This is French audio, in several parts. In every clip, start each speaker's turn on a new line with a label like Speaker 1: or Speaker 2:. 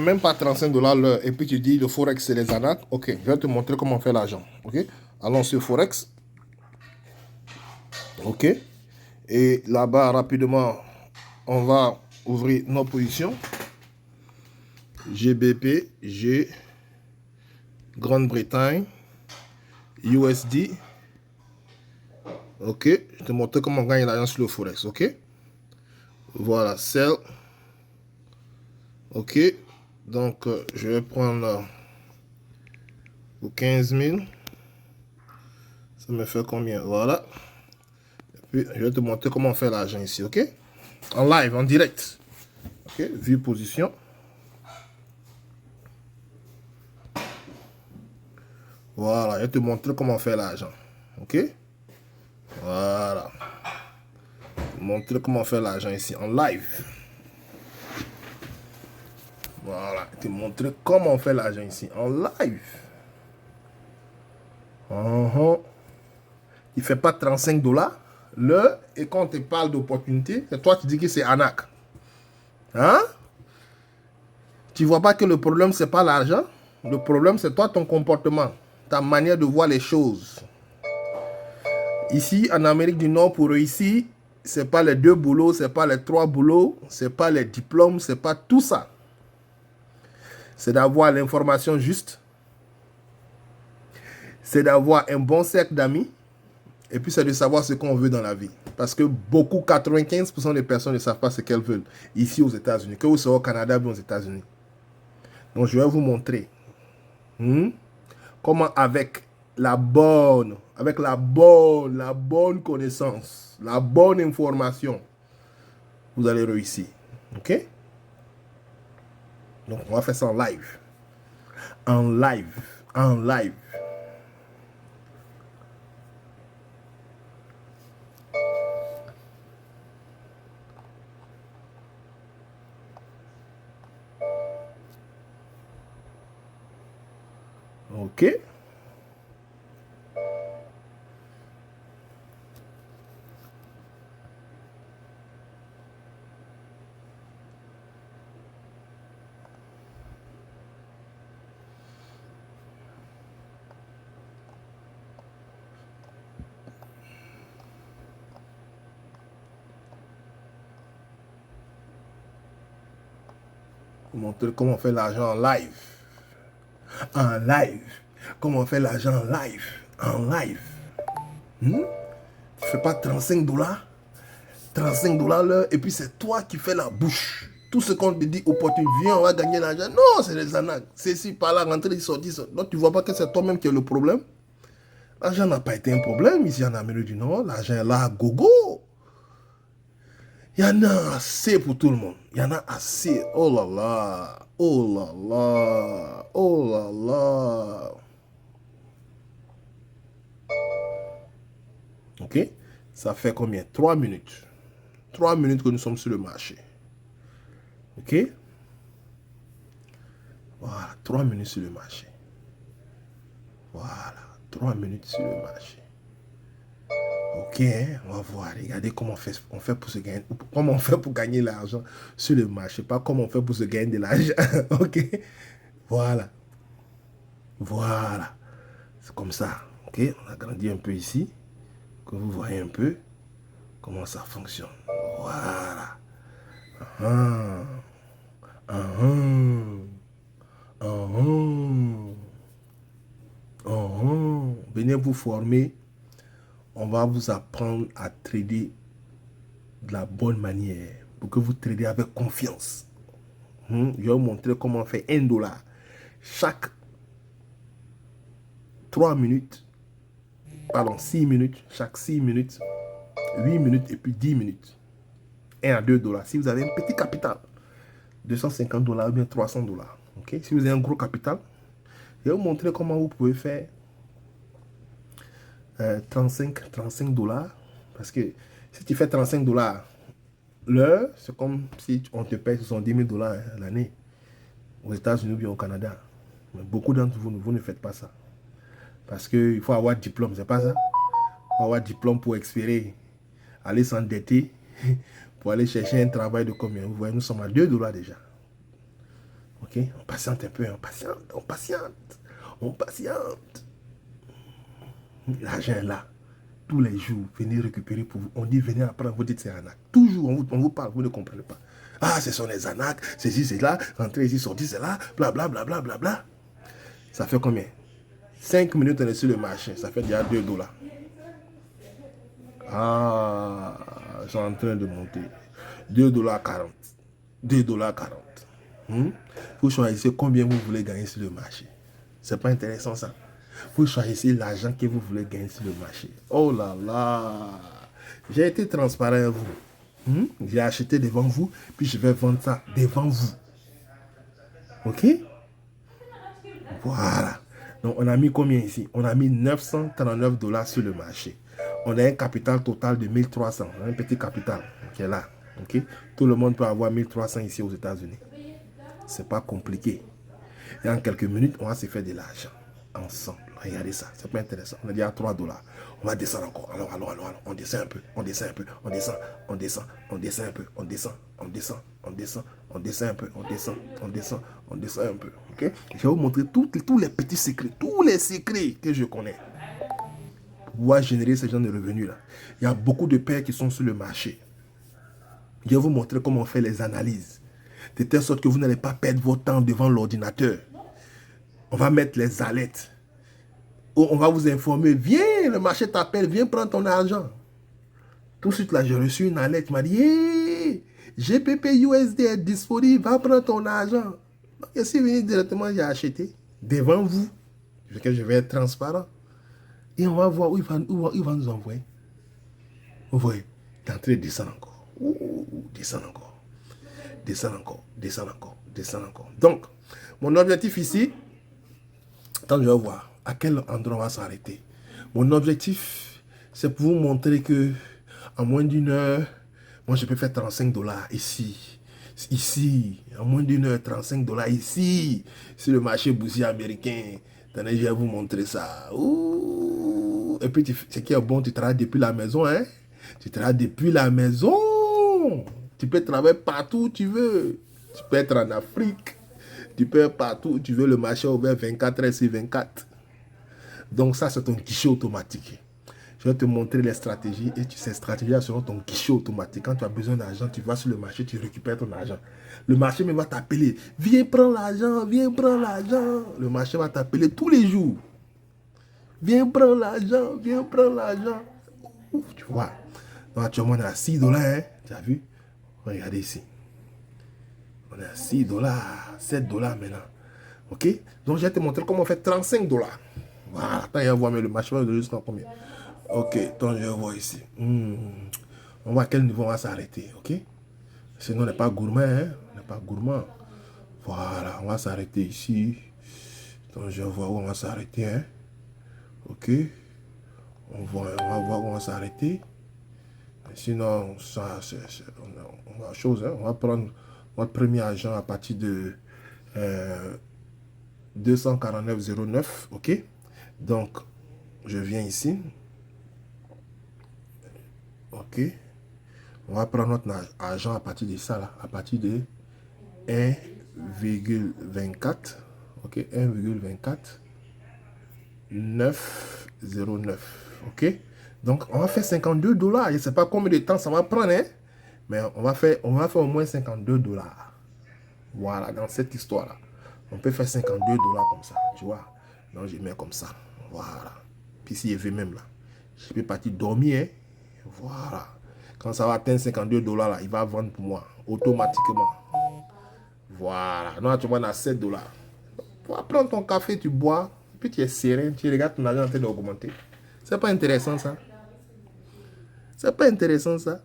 Speaker 1: Même pas 35 dollars l'heure. Et puis tu dis le Forex, c'est les arnaques. Ok, je vais te montrer comment on fait l'argent. Ok, allons sur Forex. Ok, et là-bas, rapidement, on va ouvrir nos positions. GBP, G, Grande-Bretagne, USD. Ok, je te montre comment on gagne l'argent sur le Forex. Ok, voilà, sell. Ok, donc je vais prendre pour 15 000. Ça me fait combien? Voilà. Et puis, je vais te montrer comment on fait l'argent ici. Ok, en live, en direct. Ok, vue position. Voilà, je vais te montrer comment on fait l'argent. Ok, voilà. Montrer comment on fait l'argent ici en live. Voilà, te montrer comment on fait l'argent ici en live. Il ne fait pas 35 dollars l'heure. Et quand on te parle d'opportunité, c'est toi qui dis que c'est arnaque. Hein? Tu vois pas que le problème, c'est pas l'argent. Le problème, c'est toi, ton comportement, ta manière de voir les choses. Ici, en Amérique du Nord, pour réussir, c'est pas les 2 boulots, c'est pas les 3 boulots, c'est pas les diplômes, c'est pas tout ça. C'est d'avoir l'information juste, c'est d'avoir un bon cercle d'amis, et puis c'est de savoir ce qu'on veut dans la vie. Parce que beaucoup, 95% des personnes ne savent pas ce qu'elles veulent ici aux États-Unis, que vous soyez au Canada ou aux États-Unis. Donc je vais vous montrer comment avec la bonne connaissance, la bonne information, vous allez réussir. Ok? Donc on va faire ça en live. En live. En live. Ok? Vous montrer comment on fait l'argent en live. En live. Comment on fait l'argent en live. En live. Tu ne fais pas 35 dollars. 35 dollars l'heure. Et puis c'est toi qui fais la bouche. Tout ce qu'on te dit opportun, viens, on va gagner l'argent. Non, c'est les arnaques. C'est ici, par là, rentrer, sortir. Donc tu ne vois pas que c'est toi-même qui est le problème. L'argent n'a pas été un problème ici en Amérique du Nord. L'argent est là à gogo. Il y en a assez pour tout le monde. Il y en a assez. Oh là là. Oh là là. Oh là là. Ok? Ça fait combien? 3 minutes. 3 minutes que nous sommes sur le marché. Ok? Voilà. 3 minutes sur le marché. Voilà. 3 minutes sur le marché. Ok, hein? On va voir. Regardez comment on fait pour se gagner. Comment on fait pour gagner l'argent sur le marché. Pas comment on fait pour se gagner de l'argent. Ok? Voilà. Voilà. C'est comme ça. Ok? On a grandi un peu ici. Que vous voyez un peu comment ça fonctionne. Voilà. Ah, ah, ah, venez vous former. On va vous apprendre à trader de la bonne manière pour que vous tradez avec confiance. Je vais vous montrer comment on fait 1 dollar. Chaque 3 minutes, pardon, 6 minutes, chaque 6 minutes, 8 minutes et puis 10 minutes. 1 à 2 dollars. Si vous avez un petit capital, 250 dollars ou bien 300 dollars. Okay? Si vous avez un gros capital, je vais vous montrer comment vous pouvez faire 35 dollars. Parce que si tu fais 35 dollars l'heure, c'est comme si on te paye 70 000 dollars l'année aux États-Unis ou bien au Canada. Mais beaucoup d'entre vous, vous ne faites pas ça. Parce qu'il faut avoir diplôme, c'est pas ça. Il faut avoir diplôme pour espérer aller s'endetter pour aller chercher un travail de combien. Vous voyez, nous sommes à 2 dollars déjà. Ok? Ok, on patiente un peu, on patiente. L'argent est là. Tous les jours, venez récupérer pour vous. On dit, venez apprendre, vous dites c'est arnaque. Toujours, on vous parle, vous ne comprenez pas. Ah, ce sont les arnaques, c'est ici, c'est là, rentrer ici, sortir, c'est là, blablabla, bla, bla, bla, bla. Ça fait combien? 5 minutes, on est sur le marché, ça fait déjà $2. Ah, ils sont en train de monter. $2,40. $2,40. Vous choisissez combien vous voulez gagner sur le marché. C'est pas intéressant ça. Vous choisissez l'argent que vous voulez gagner sur le marché. Oh là là. J'ai été transparent à vous. J'ai acheté devant vous, puis je vais vendre ça devant vous. Ok? Voilà. Donc on a mis combien ici? On a mis $939 sur le marché. On a un capital total de 1300. Un petit capital qui est là. Ok? Tout le monde peut avoir 1300 ici aux États-Unis. C'est pas compliqué. Et en quelques minutes, on va se faire de l'argent ensemble. Regardez ça, c'est pas intéressant. On a dit à $3. On va descendre encore. Alors, on descend un peu, on descend un peu, on descend un peu, on descend un peu, on descend un peu. Ok? Je vais vous montrer tous les petits secrets, tous les secrets que je connais. Pour pouvoir générer ce genre de revenus là. Il y a beaucoup de pères qui sont sur le marché. Je vais vous montrer comment on fait les analyses. De telle sorte que vous n'allez pas perdre votre temps devant l'ordinateur. On va mettre les alertes. On va vous informer. Viens, le marché t'appelle, viens prendre ton argent. Tout de suite là, j'ai reçu une alerte qui m'a dit, hey, GPP USD est disponible, va prendre ton argent. Donc, je suis venu directement, j'ai acheté devant vous. Je vais être transparent. Et on va voir où il va nous envoyer. Vous voyez, il est en train de descendre encore. Descendre encore. Descendre encore. Descendre encore. Descendre encore. Donc, mon objectif ici, attends, je vais voir à quel endroit on va s'arrêter. Mon objectif, c'est pour vous montrer que en moins d'une heure, moi je peux faire $35 ici. Ici, en moins d'une heure, $35 ici, sur le marché boursier américain. Attendez, je vais vous montrer ça. Ouh. Et puis, ce qui est bon, tu travailles depuis la maison, hein? Tu travailles depuis la maison. Tu peux travailler partout où tu veux. Tu peux être en Afrique. Tu peux être partout où tu veux. Le marché est ouvert 24 heures sur 24. Donc ça, c'est ton guichet automatique. Je vais te montrer les stratégies et ces stratégies seront ton guichet automatique. Quand tu as besoin d'argent, tu vas sur le marché, tu récupères ton argent. Le marché même va t'appeler. Viens prendre l'argent, viens prendre l'argent. Le marché va t'appeler tous les jours. Viens prendre l'argent, viens prendre l'argent. Tu vois. Donc actuellement, on est à $6, hein. Tu as vu? Regardez ici. On est à $6, $7 maintenant. Ok? Donc je vais te montrer comment on fait $35. Voilà. Attends, il va voir, mais le marché va jusqu'à combien? Ok, donc je vais voir ici. On voit à quel niveau on va s'arrêter, ok? Sinon, on n'est pas gourmand, hein? On n'est pas gourmand. Voilà, on va s'arrêter ici. Donc, je vais voir où on va s'arrêter, hein? Ok? On va voir où on va s'arrêter. Sinon, ça, on va chose, hein? On va prendre notre premier argent à partir de 249,09, ok? Donc, je viens ici. Ok. On va prendre notre argent à partir de ça, là, à partir de 1,24. Ok, 1,24. 909. Ok. Donc, on va faire $52. Je ne sais pas combien de temps ça va prendre, hein? Mais on va faire au moins $52. Voilà, dans cette histoire-là. On peut faire $52 comme ça, tu vois. Donc, je mets comme ça. Voilà. Puis si je veux même là, je peux partir dormir, hein? Voilà. Quand ça va atteindre $52 là, il va vendre pour moi automatiquement. Voilà. Non, tu vois, on a $7. Tu vas prendre ton café, tu bois, puis tu es serein, tu regardes ton argent en train d'augmenter. C'est pas intéressant ça? C'est pas intéressant ça?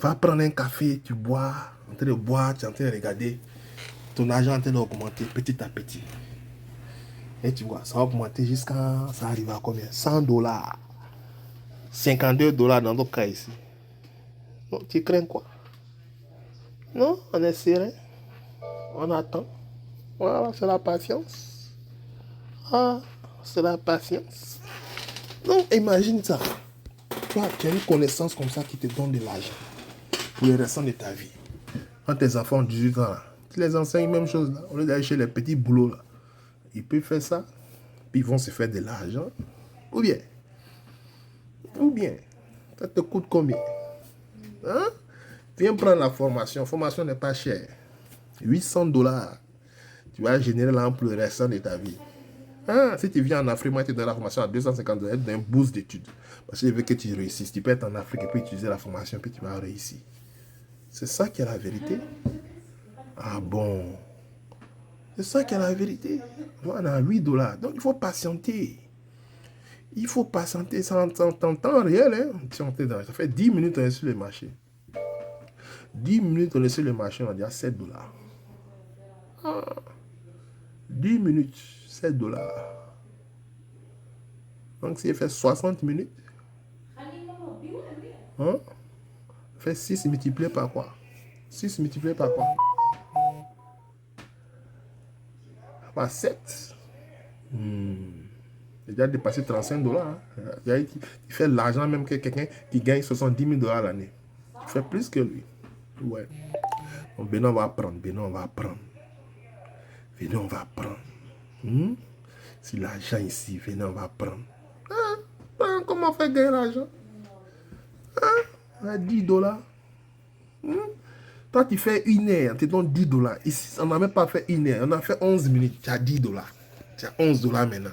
Speaker 1: Va prendre un café, tu bois, en train de boire, tu es en train de regarder ton argent en train d'augmenter petit à petit. Et tu vois, ça va augmenter jusqu'à, ça arrive à combien? $100. $52 dans notre cas ici. Non, tu crains quoi? Non, on est serein. On attend. Voilà, c'est la patience. Ah, c'est la patience. Non, imagine ça. Toi, tu as une connaissance comme ça qui te donne de l'argent pour le restant de ta vie. Quand tes enfants ont 18 ans, les enseignes, même chose là. Au lieu d'aller chez les petits boulots là. Ils peuvent faire ça. Puis ils vont se faire de l'argent. Ou bien, ça te coûte combien? Hein? Viens prendre la formation. La formation n'est pas chère. 800 $. Tu vas générer là pour le restant de ta vie. Ah, si tu viens en Afrique, moi, tu donnes la formation à 250 $, d'un boost d'études. Parce que je veux que tu réussisses. Tu peux être en Afrique et puis utiliser la formation, puis tu vas réussir. C'est ça qui est la vérité. Ah bon? C'est ça qui est la vérité. Voilà, 8 $. Donc, il faut patienter. Il faut patienter sans temps réel. Hein? Ça fait 10 minutes on est sur le marché. 10 minutes on est sur le marché, on a déjà 7 $. Ah, 10 minutes, 7 $. Donc, si il fait 60 minutes, hein? Fait 6 multiplié par quoi? 6 multiplié par quoi? Par 7. J'ai déjà dépassé 35 $. Hein. Il fait l'argent même que quelqu'un qui gagne 70 000 $ l'année. Il fait plus que lui. Ouais. Donc, Benoît va apprendre. Benoît va apprendre. Venez, on va apprendre. Si l'argent ici, venez, on va apprendre. Comment faire gagner l'argent? À 10 $. Toi, tu fais 1 heure, tu donnes 10 $. Ici, on n'a même pas fait 1 heure, on a fait 11 minutes. Tu as 10 $. Tu as 11 $ maintenant.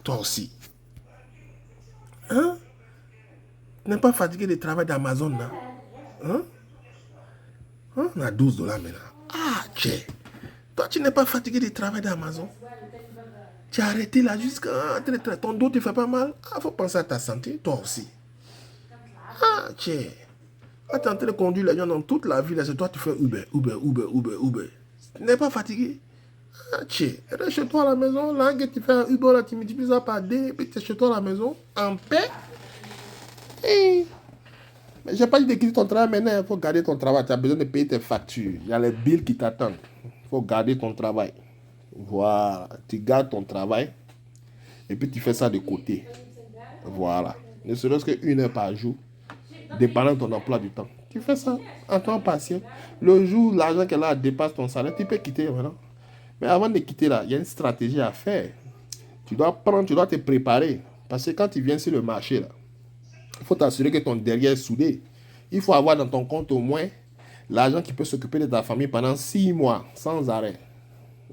Speaker 1: Toi aussi. Hein? Tu n'es pas fatigué de travail d'Amazon, là? On a 12 $ maintenant. Ah, tiens. Toi, tu n'es pas fatigué de travail d'Amazon? Tu as arrêté là jusqu'à... Ton dos te fait pas mal? Ah, faut penser à ta santé, toi aussi. Ah, tiens. Quand tu es en train de conduire les gens dans toute la ville, c'est toi tu fais Uber. Tu n'es pas fatigué? Ah, tiens. Reste chez toi à la maison. Là, tu fais un Uber, là, tu multiplies ça par 2, puis tu es chez toi à la maison, en paix. Et... Mais je n'ai pas dit de quitter ton travail maintenant. Il faut garder ton travail. Tu as besoin de payer tes factures. Il y a les billes qui t'attendent. Il faut garder ton travail. Voilà. Tu gardes ton travail. Et puis tu fais ça de côté. Voilà. Ne serait-ce qu'une heure par jour. Dépendant de ton emploi du temps. Tu fais ça en temps partiel. Le jour où l'argent qu'elle a dépasse ton salaire, tu peux quitter maintenant. Mais avant de quitter là, il y a une stratégie à faire. Tu dois te préparer. Parce que quand tu viens sur le marché là, il faut t'assurer que ton derrière est soudé. Il faut avoir dans ton compte au moins l'argent qui peut s'occuper de ta famille pendant 6 mois sans arrêt.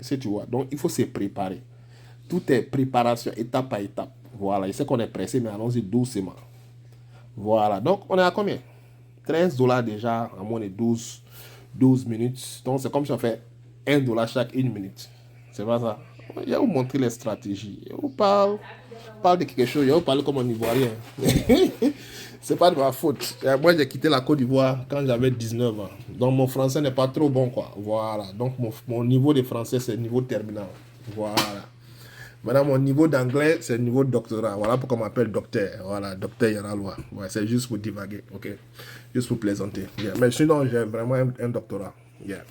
Speaker 1: C'est tu vois. Donc il faut se préparer. Tout est préparation étape par étape. Voilà. Je sais qu'on est pressé, mais allons-y doucement. Voilà. Donc on est à combien? 13 $ déjà en moins de 12 minutes. Donc c'est comme si on fait 1 $ chaque 1 minute. C'est pas ça. Il y a vous montrer les stratégies. On parle de quelque chose. On parle comme un Ivoirien. C'est pas de ma faute. Moi, j'ai quitté la Côte d'Ivoire quand j'avais 19 ans. Donc, mon français n'est pas trop bon, quoi. Voilà. Donc, mon niveau de français, c'est niveau terminal. Voilà. Maintenant, mon niveau d'anglais, c'est le niveau de doctorat. Voilà pourquoi on m'appelle docteur. Voilà, docteur Yaralois. Ouais, c'est juste pour divaguer, ok? Juste pour plaisanter. Yeah. Mais sinon, j'ai vraiment un doctorat. Yeah.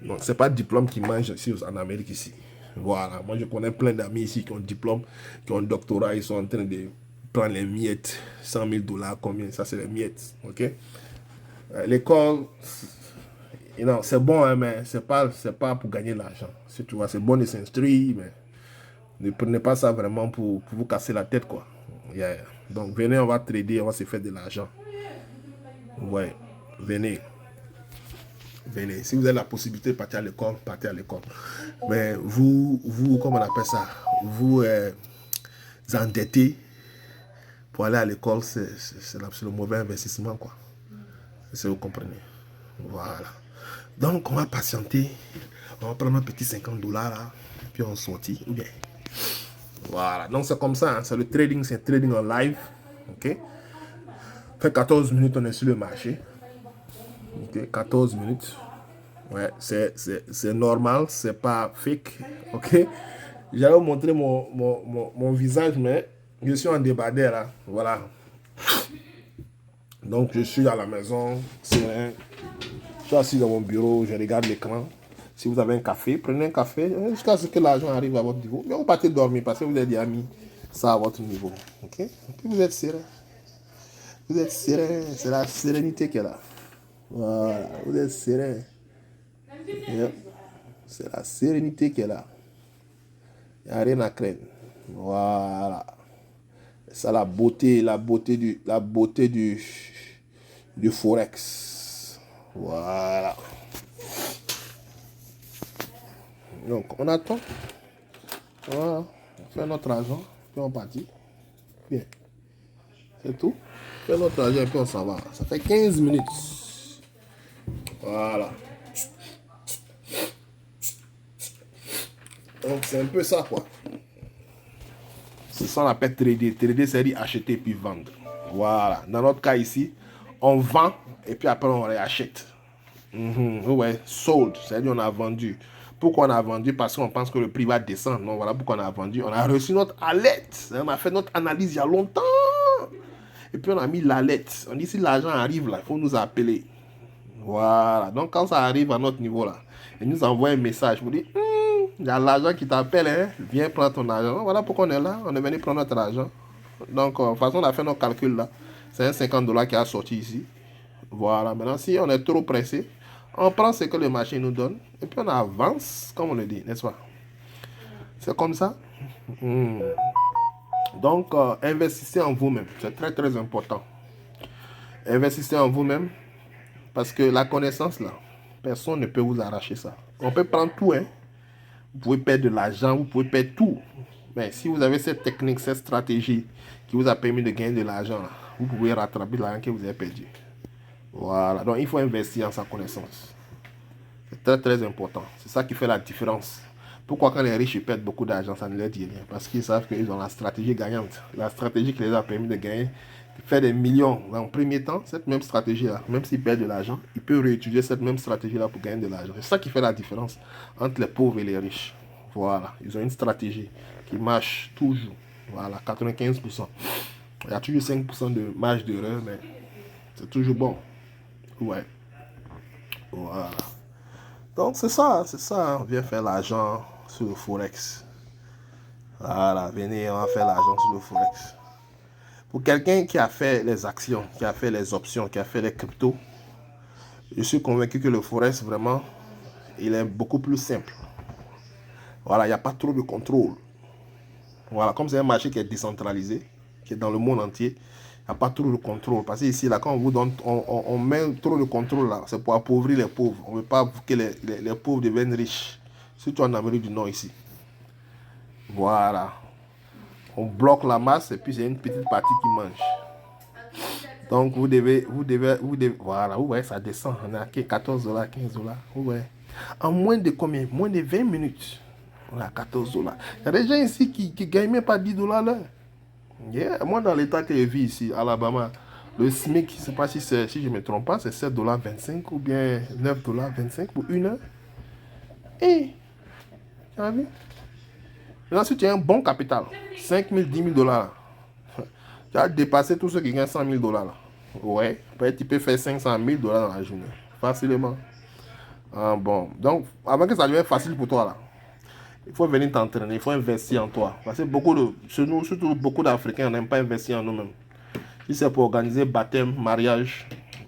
Speaker 1: Donc, c'est pas le diplôme qui mange ici en Amérique ici. Voilà. Moi, je connais plein d'amis ici qui ont diplôme, qui ont un doctorat. Ils sont en train de prendre les miettes. 100 000 $, combien? Ça, c'est les miettes. Ok? L'école, non, c'est bon, hein, mais c'est pas pour gagner l'argent. Si tu vois, c'est bon de s'instruire, mais ne prenez pas ça vraiment pour vous casser la tête, quoi. Yeah. Donc, venez, on va trader, on va se faire de l'argent. Ouais, venez. Venez. Si vous avez la possibilité de partir à l'école, partez à l'école. Mais vous, comment on appelle ça? Vous endettez pour aller à l'école, c'est le mauvais investissement, quoi. Si vous comprenez. Voilà. Donc, on va patienter. On va prendre un petit 50 $, là, puis on sortit. Ou bien. Voilà. Donc, c'est comme ça. Hein. C'est le trading, c'est trading en live. OK? Fait 14 minutes, on est sur le marché. OK? 14 minutes. Ouais, c'est normal, c'est pas fake. OK? J'allais vous montrer mon visage, mais je suis en débardeur, là. Voilà. Donc, je suis à la maison, serein. Je suis assis dans mon bureau, je regarde l'écran. Si vous avez un café, prenez un café jusqu'à ce que l'argent arrive à votre niveau. Mais vous partez dormir parce que vous êtes des amis, ça à votre niveau. Ok? Et puis vous êtes serein. Vous êtes serein, c'est la sérénité qui est là. Voilà, vous êtes serein. Yeah. C'est la sérénité qui est là. Il n'y a rien à craindre. Voilà. Ça, la beauté du Forex. Voilà. Donc, on attend. Voilà. On fait notre argent, puis on partit. Bien. C'est tout. On fait notre argent, puis on s'en va. Ça fait 15 minutes. Voilà. Donc, c'est un peu ça, quoi. C'est ça qu'on appelle trader. Trader, c'est dire acheter puis vendre. Voilà. Dans notre cas ici, on vend et puis après on réachète. Ouais, sold, c'est-à-dire on a vendu. Pourquoi on a vendu? Parce qu'on pense que le prix va descendre. Non, voilà pourquoi on a vendu. On a reçu notre alerte. On a fait notre analyse il y a longtemps. Et puis on a mis l'alerte. On dit si l'argent arrive là, il faut nous appeler. Voilà. Donc quand ça arrive à notre niveau là, il nous envoie un message pour dire il y a l'argent qui t'appelle, hein? Viens prendre ton argent. Voilà pourquoi on est là. On est venu prendre notre argent. Donc, de toute façon, on a fait nos calculs là. C'est un 50 $ qui a sorti ici. Voilà. Maintenant, si on est trop pressé, on prend ce que le marché nous donne et puis on avance, comme on le dit, n'est-ce pas? C'est comme ça. Donc, investissez en vous-même. C'est très, très important. Investissez en vous-même parce que la connaissance là, personne ne peut vous arracher ça. On peut prendre tout, hein. Vous pouvez perdre de l'argent, vous pouvez perdre tout. Mais si vous avez cette technique, cette stratégie qui vous a permis de gagner de l'argent, vous pouvez rattraper l'argent que vous avez perdu. Voilà. Donc, il faut investir en sa connaissance. C'est très, très important. C'est ça qui fait la différence. Pourquoi quand les riches ils perdent beaucoup d'argent, ça ne leur dit rien? Parce qu'ils savent qu'ils ont la stratégie gagnante. La stratégie qui les a permis de gagner, de faire des millions. En premier temps, cette même stratégie-là, même s'ils perdent de l'argent, ils peuvent réutiliser cette même stratégie-là pour gagner de l'argent. C'est ça qui fait la différence entre les pauvres et les riches. Voilà. Ils ont une stratégie qui marche toujours. Voilà, 95%. Il y a toujours 5% de marge d'erreur, mais c'est toujours bon. Ouais. Voilà. Donc c'est ça. On vient faire l'argent sur le Forex. Voilà, venez, on va faire l'argent sur le Forex. Pour quelqu'un qui a fait les actions, qui a fait les options, qui a fait les cryptos, je suis convaincu que le Forex, vraiment, il est beaucoup plus simple. Voilà, il n'y a pas trop de contrôle. Voilà, comme c'est un marché qui est décentralisé, qui est dans le monde entier, il n'y a pas trop de contrôle. Parce que ici, là, quand on vous donne, on met trop de contrôle là, c'est pour appauvrir les pauvres. On ne veut pas que les pauvres deviennent riches. Surtout en Amérique du Nord ici. Voilà. On bloque la masse et puis c'est une petite partie qui mange. Donc vous devez, voilà, vous voyez, ça descend. On a 14 $, 15 $. Vous voyez. En moins de combien? Moins de 20 minutes. On a 14 $. Il y a des gens ici qui gagnent même pas 10 $ là. Yeah. Moi, dans l'état que je vis ici, Alabama, le SMIC, je ne sais pas si je ne me trompe pas, c'est 7,25 $ ou bien 9,25 $ pour une heure. Et, tu as vu? Maintenant, si tu as un bon capital, 5 000, 10 000 $, tu as dépassé tous ceux qui gagnent 100 000 $. Là. Ouais, peut-être tu peux faire 500 000 $ dans la journée, facilement. Ah, bon, donc, avant que ça devienne facile pour toi, là, il faut venir t'entraîner, il faut investir en toi. Parce que chez nous, surtout beaucoup d'Africains, n'aiment pas investir en nous-mêmes. Si c'est pour organiser baptême, mariage,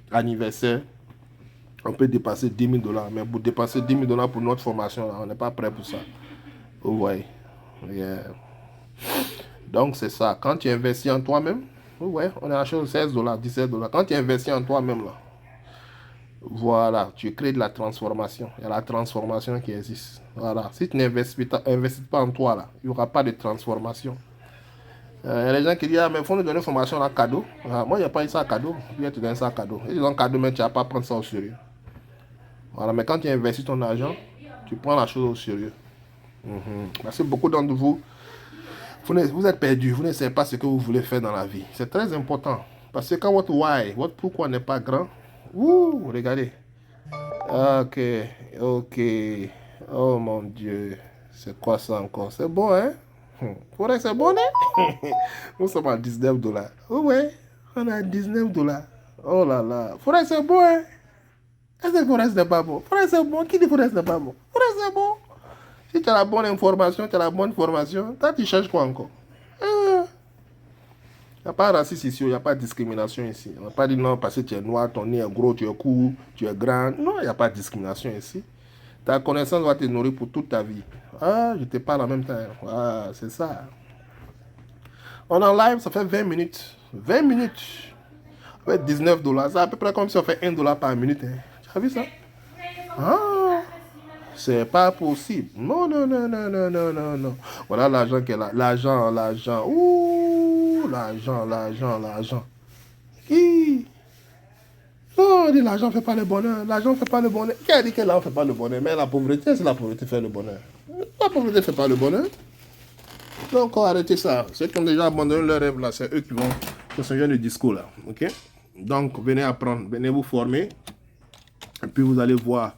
Speaker 1: anniversaire, on peut dépasser 10 000 $. Mais pour dépasser 10 000 $ pour notre formation, là, on n'est pas prêt pour ça. Vous voyez. Yeah. Donc c'est ça. Quand tu investis en toi-même, ouais, on est à 16 $, 17 $. Quand tu investis en toi-même, là, voilà, tu crées de la transformation. Il y a la transformation qui existe. Voilà. Si tu n'investis pas en toi, là, il n'y aura pas de transformation. Il y a des gens qui disent, ah, mais il faut nous donner une formation à cadeau. Ah, moi, il n'y a pas eu ça à cadeau. Puis, tu donnes ça à cadeau. Ils ont cadeau, mais tu ne vas pas prendre ça au sérieux. Voilà, mais quand tu investis ton argent, tu prends la chose au sérieux. Parce que beaucoup d'entre vous, vous êtes perdu, vous ne savez pas ce que vous voulez faire dans la vie. C'est très important. Parce que quand votre why, votre pourquoi n'est pas grand, regardez. Ok, ok. Oh mon Dieu. C'est quoi ça encore? C'est bon, hein? Faudrait que c'est bon, hein? Nous sommes à 19 $. Ouais, on a 19 $. Oh là là. Faudrait que c'est bon, hein? Est-ce que Forex n'est pas bon? Forex c'est bon. Qui dit Forex n'est pas bon? Forex c'est bon. Si tu as la bonne information, tu as la bonne formation, toi tu cherches quoi encore? Il n'y a pas de racisme ici, il n'y a pas de discrimination ici. On n'a pas dit non parce que tu es noir, ton nez est gros, tu es court, tu es grand. Non, il n'y a pas de discrimination ici. Ta connaissance va te nourrir pour toute ta vie. Ah, je te parle en même temps. Ah, c'est ça. On est en live, ça fait 20 minutes. 20 minutes. Avec 19 dollars. C'est à peu près comme si on fait 1 dollar par minute. Hein. Tu as vu ça? Ah, c'est pas possible. Non, non, non, non, non, non, non, non. Voilà l'argent qu'elle a. L'argent, l'argent. Ouh, l'argent, l'argent, l'argent. Hi. Non, on dit l'argent ne fait pas le bonheur. L'argent ne fait pas le bonheur. Qui a dit que l'argent ne fait pas le bonheur? Mais la pauvreté, c'est la pauvreté qui fait le bonheur. La pauvreté ne fait pas le bonheur. Donc, arrêtez ça. Ceux qui ont déjà abandonné leur rêve, là, c'est eux qui vont faire ce genre de discours, là. OK? Donc, venez apprendre, venez vous former. Et puis, vous allez voir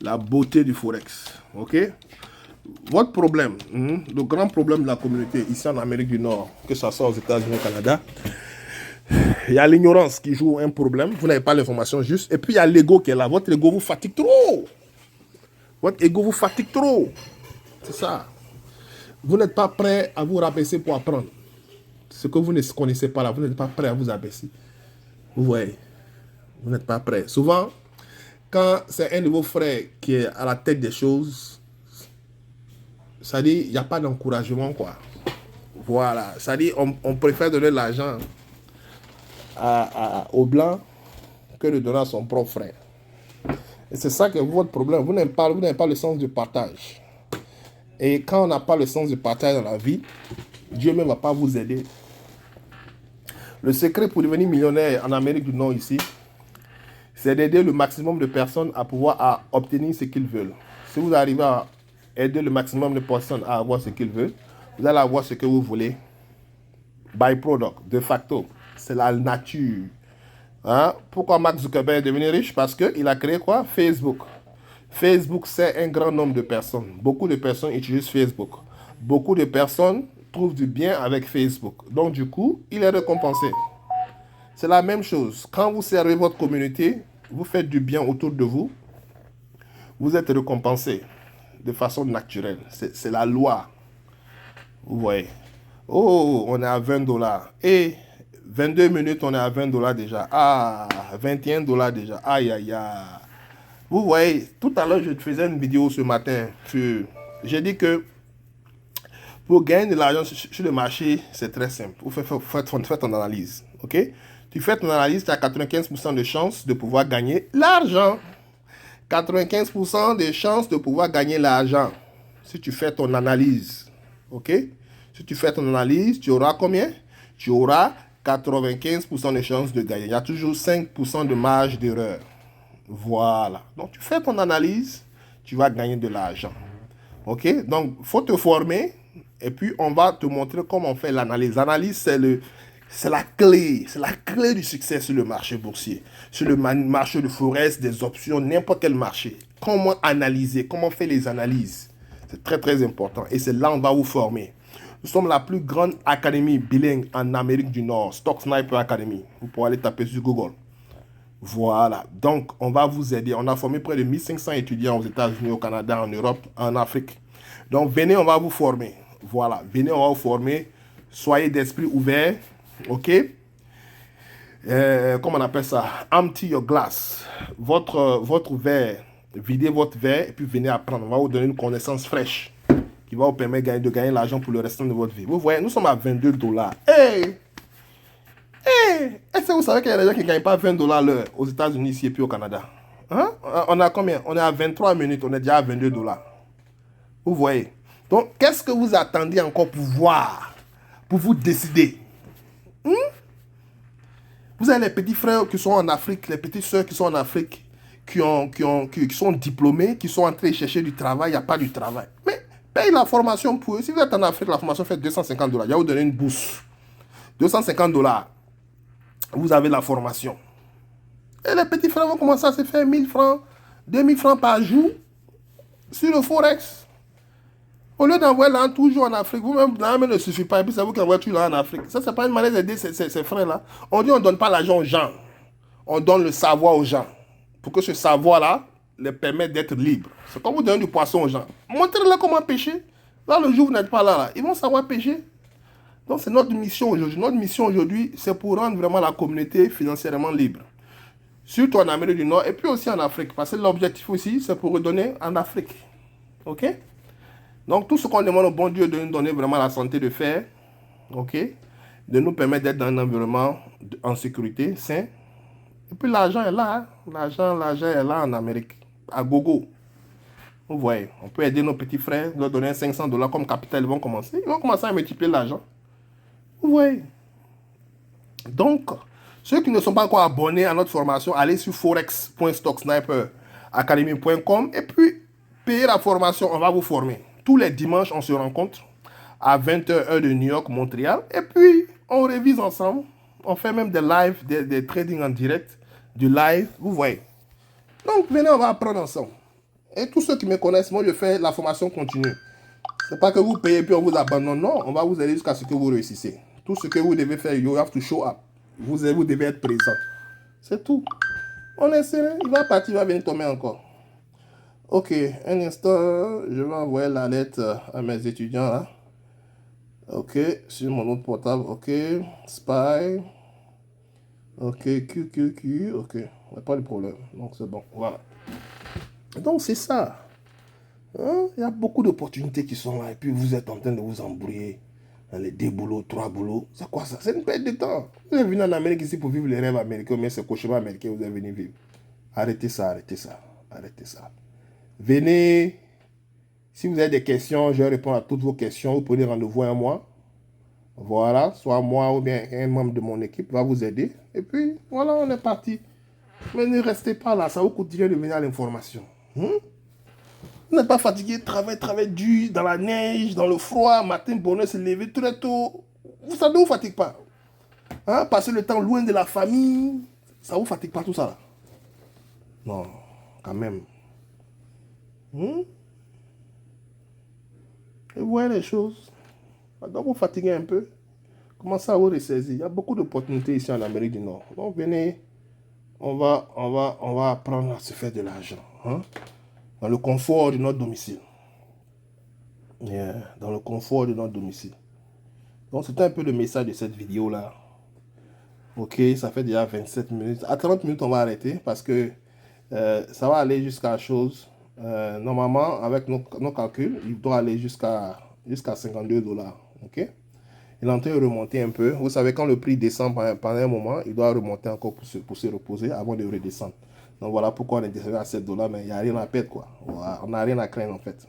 Speaker 1: la beauté du Forex. OK? Votre problème, le grand problème de la communauté ici en Amérique du Nord, que ce soit aux États-Unis ou au Canada, il y a l'ignorance qui joue un problème. Vous n'avez pas l'information juste. Et puis, il y a l'ego qui est là. Votre ego vous fatigue trop. Votre ego vous fatigue trop. C'est ça. Vous n'êtes pas prêt à vous rabaisser pour apprendre. Ce que vous ne connaissez pas là, vous n'êtes pas prêt à vous abaisser. Vous voyez. Vous n'êtes pas prêt. Souvent, quand c'est un de vos frères qui est à la tête des choses, ça dit, il n'y a pas d'encouragement, quoi. Voilà. Ça dit, on préfère donner de l'argent au blanc que de donner à son propre frère. Et c'est ça que est votre problème. Vous n'avez pas le sens du partage. Et quand on n'a pas le sens du partage dans la vie, Dieu même ne va pas vous aider. Le secret pour devenir millionnaire en Amérique du Nord ici, c'est d'aider le maximum de personnes à pouvoir obtenir ce qu'ils veulent. Si vous arrivez à aider le maximum de personnes à avoir ce qu'ils veulent, vous allez avoir ce que vous voulez. Byproduct, de facto. C'est la nature. Hein? Pourquoi Mark Zuckerberg est devenu riche? Parce qu'il a créé quoi? Facebook. Facebook, c'est un grand nombre de personnes. Beaucoup de personnes utilisent Facebook. Beaucoup de personnes trouvent du bien avec Facebook. Donc, du coup, il est récompensé. C'est la même chose. Quand vous servez votre communauté, vous faites du bien autour de vous, vous êtes récompensé de façon naturelle. C'est la loi. Vous voyez. Oh, on est à 20 dollars. Et 22 minutes, on est à 20 dollars déjà. Ah, 21 dollars déjà. Aïe, aïe, aïe. Vous voyez, tout à l'heure, je faisais une vidéo ce matin. J'ai dit que pour gagner de l'argent sur le marché, c'est très simple. Vous faites ton analyse. OK? Tu fais ton analyse, tu as 95% de chances de pouvoir gagner l'argent. 95% de chances de pouvoir gagner l'argent. Si tu fais ton analyse. OK? Si tu fais ton analyse, tu auras combien? Tu auras 95% de chances de gagner. Il y a toujours 5% de marge d'erreur. Voilà. Donc, tu fais ton analyse, tu vas gagner de l'argent. OK? Donc, il faut te former et puis on va te montrer comment on fait l'analyse. L'analyse, c'est la clé. C'est la clé du succès sur le marché boursier. Sur le marché de Forex, des options, n'importe quel marché. Comment analyser, comment faire les analyses. C'est très, très important. Et c'est là qu'on va vous former. Nous sommes la plus grande académie bilingue en Amérique du Nord. Stock Sniper Academy. Vous pourrez aller taper sur Google. Voilà, donc on va vous aider. On a formé près de 1500 étudiants aux États-Unis, au Canada, en Europe, en Afrique. Donc venez, on va vous former. Voilà, venez, on va vous former. Soyez d'esprit ouvert, ok? Comment on appelle ça? Empty your glass. Votre verre, videz votre verre et puis venez apprendre. On va vous donner une connaissance fraîche qui va vous permettre de gagner l'argent pour le restant de votre vie. Vous voyez, nous sommes à 22 dollars. Hey! Est-ce que vous savez qu'il y a des gens qui ne gagnent pas 20 dollars l'heure aux États-Unis ici et puis au Canada? Hein? On a combien? On est à 23 minutes, on est déjà à 22 dollars. Vous voyez? Donc, qu'est-ce que vous attendez encore pour voir? Pour vous décider? Vous avez les petits frères qui sont en Afrique, les petites soeurs qui sont en Afrique, qui sont diplômés, qui sont en train de chercher du travail, il n'y a pas du travail. Mais paye la formation pour eux. Si vous êtes en Afrique, la formation fait 250 dollars. Je vais vous donner une bourse. 250 dollars. Vous avez la formation. Et les petits frères vont commencer à se faire 1000 francs, 2000 francs par jour sur le Forex. Au lieu d'envoyer l'argent toujours en Afrique, vous-même, l'argent ne suffit pas. Et puis c'est vous qui envoyez tout l'argent en Afrique. Ça, c'est pas une manière d'aider ces frères-là. On dit on ne donne pas l'argent aux gens. On donne le savoir aux gens. Pour que ce savoir-là les permette d'être libres. C'est comme vous donnez du poisson aux gens. Montrez-leur comment pêcher. Là, le jour où vous n'êtes pas là, ils vont savoir pêcher. Donc, c'est notre mission aujourd'hui. Notre mission aujourd'hui, c'est pour rendre vraiment la communauté financièrement libre. Surtout en Amérique du Nord et puis aussi en Afrique. Parce que l'objectif aussi, c'est pour redonner en Afrique. OK? Donc, tout ce qu'on demande au bon Dieu de nous donner vraiment la santé de faire. OK? De nous permettre d'être dans un environnement en sécurité, sain. Et puis l'argent est là. Hein? L'argent est là en Amérique. À gogo. Vous voyez, on peut aider nos petits frères, leur donner $500 comme capital, ils vont commencer. Ils vont commencer à multiplier l'argent. Vous voyez. Donc, ceux qui ne sont pas encore abonnés à notre formation, allez sur forex.stocksniperacademy.com et puis payez la formation, on va vous former. Tous les dimanches, on se rencontre à 20h heure de New York, Montréal. Et puis, on révise ensemble. On fait même des lives, des trading en direct, du live, vous voyez. Donc, venez, on va apprendre ensemble. Et tous ceux qui me connaissent, moi, je fais la formation continue. C'est pas que vous payez puis on vous abandonne. Non, on va vous aider jusqu'à ce que vous réussissez. Tout ce que vous devez faire, you have to show up. Vous devez être présent. C'est tout. On est serré. Il va partir, il va venir tomber encore. Ok, un instant. Je vais envoyer la lettre à mes étudiants. Là. Ok, sur mon autre portable. Ok, Spy. Ok, QQQ. Ok, pas de problème. Donc c'est bon. Voilà. Donc c'est ça. Hein? Il y a beaucoup d'opportunités qui sont là et puis vous êtes en train de vous embrouiller dans les 2 boulots, 3 boulots. C'est quoi ça? C'est une perte de temps. Vous êtes venu en Amérique ici pour vivre les rêves américains, mais c'est cauchemar américain vous êtes venu vivre. Arrêtez ça, arrêtez ça, arrêtez ça. Venez. Si vous avez des questions, je réponds à toutes vos questions. Vous prenez rendez-vous à moi. Voilà, soit moi ou bien un membre de mon équipe va vous aider. Et puis, voilà, on est parti. Mais ne restez pas là, ça vous coûte rien de venir à l'information. Vous n'êtes pas fatigué, travail dur, dans la neige, dans le froid, matin, bonheur, se lever très tôt. Ça ne vous fatigue pas. Hein? Passer le temps loin de la famille, ça ne vous fatigue pas tout ça là. Non, quand même. Et vous voyez les choses. Ça doit vous fatiguer un peu. Commencez à vous ressaisir. Il y a beaucoup d'opportunités ici en Amérique du Nord. Donc venez, on va apprendre à se faire de l'argent. Hein? Dans le confort de notre domicile. Yeah, dans le confort de notre domicile. Donc c'était un peu le message de cette vidéo là. Ok, ça fait déjà 27 minutes. À 30 minutes, on va arrêter parce que ça va aller jusqu'à la chose. Normalement, avec nos calculs, il doit aller jusqu'à $52. Ok? Il est en train de remonter un peu. Vous savez, quand le prix descend pendant un moment, il doit remonter encore pour se reposer avant de redescendre. Donc voilà pourquoi on est descendu à $7, mais il n'y a rien à perdre quoi. Voilà, on n'a rien à craindre en fait.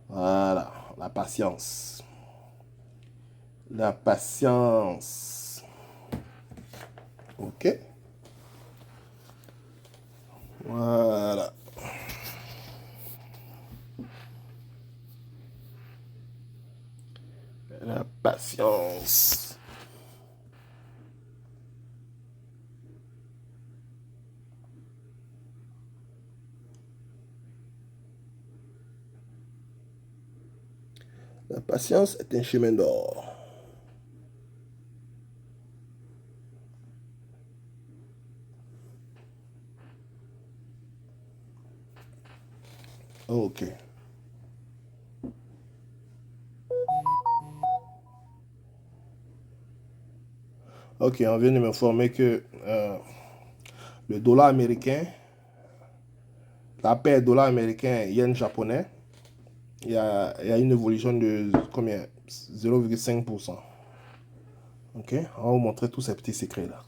Speaker 1: Voilà, la patience. La patience. Ok. Voilà. La patience. La patience est un chemin d'or. Ok. Ok, on vient de m'informer que le dollar américain, la paire dollar américain yen japonais, il y a une évolution de combien? 0,5%. Ok, on va vous montrer tous ces petits secrets là.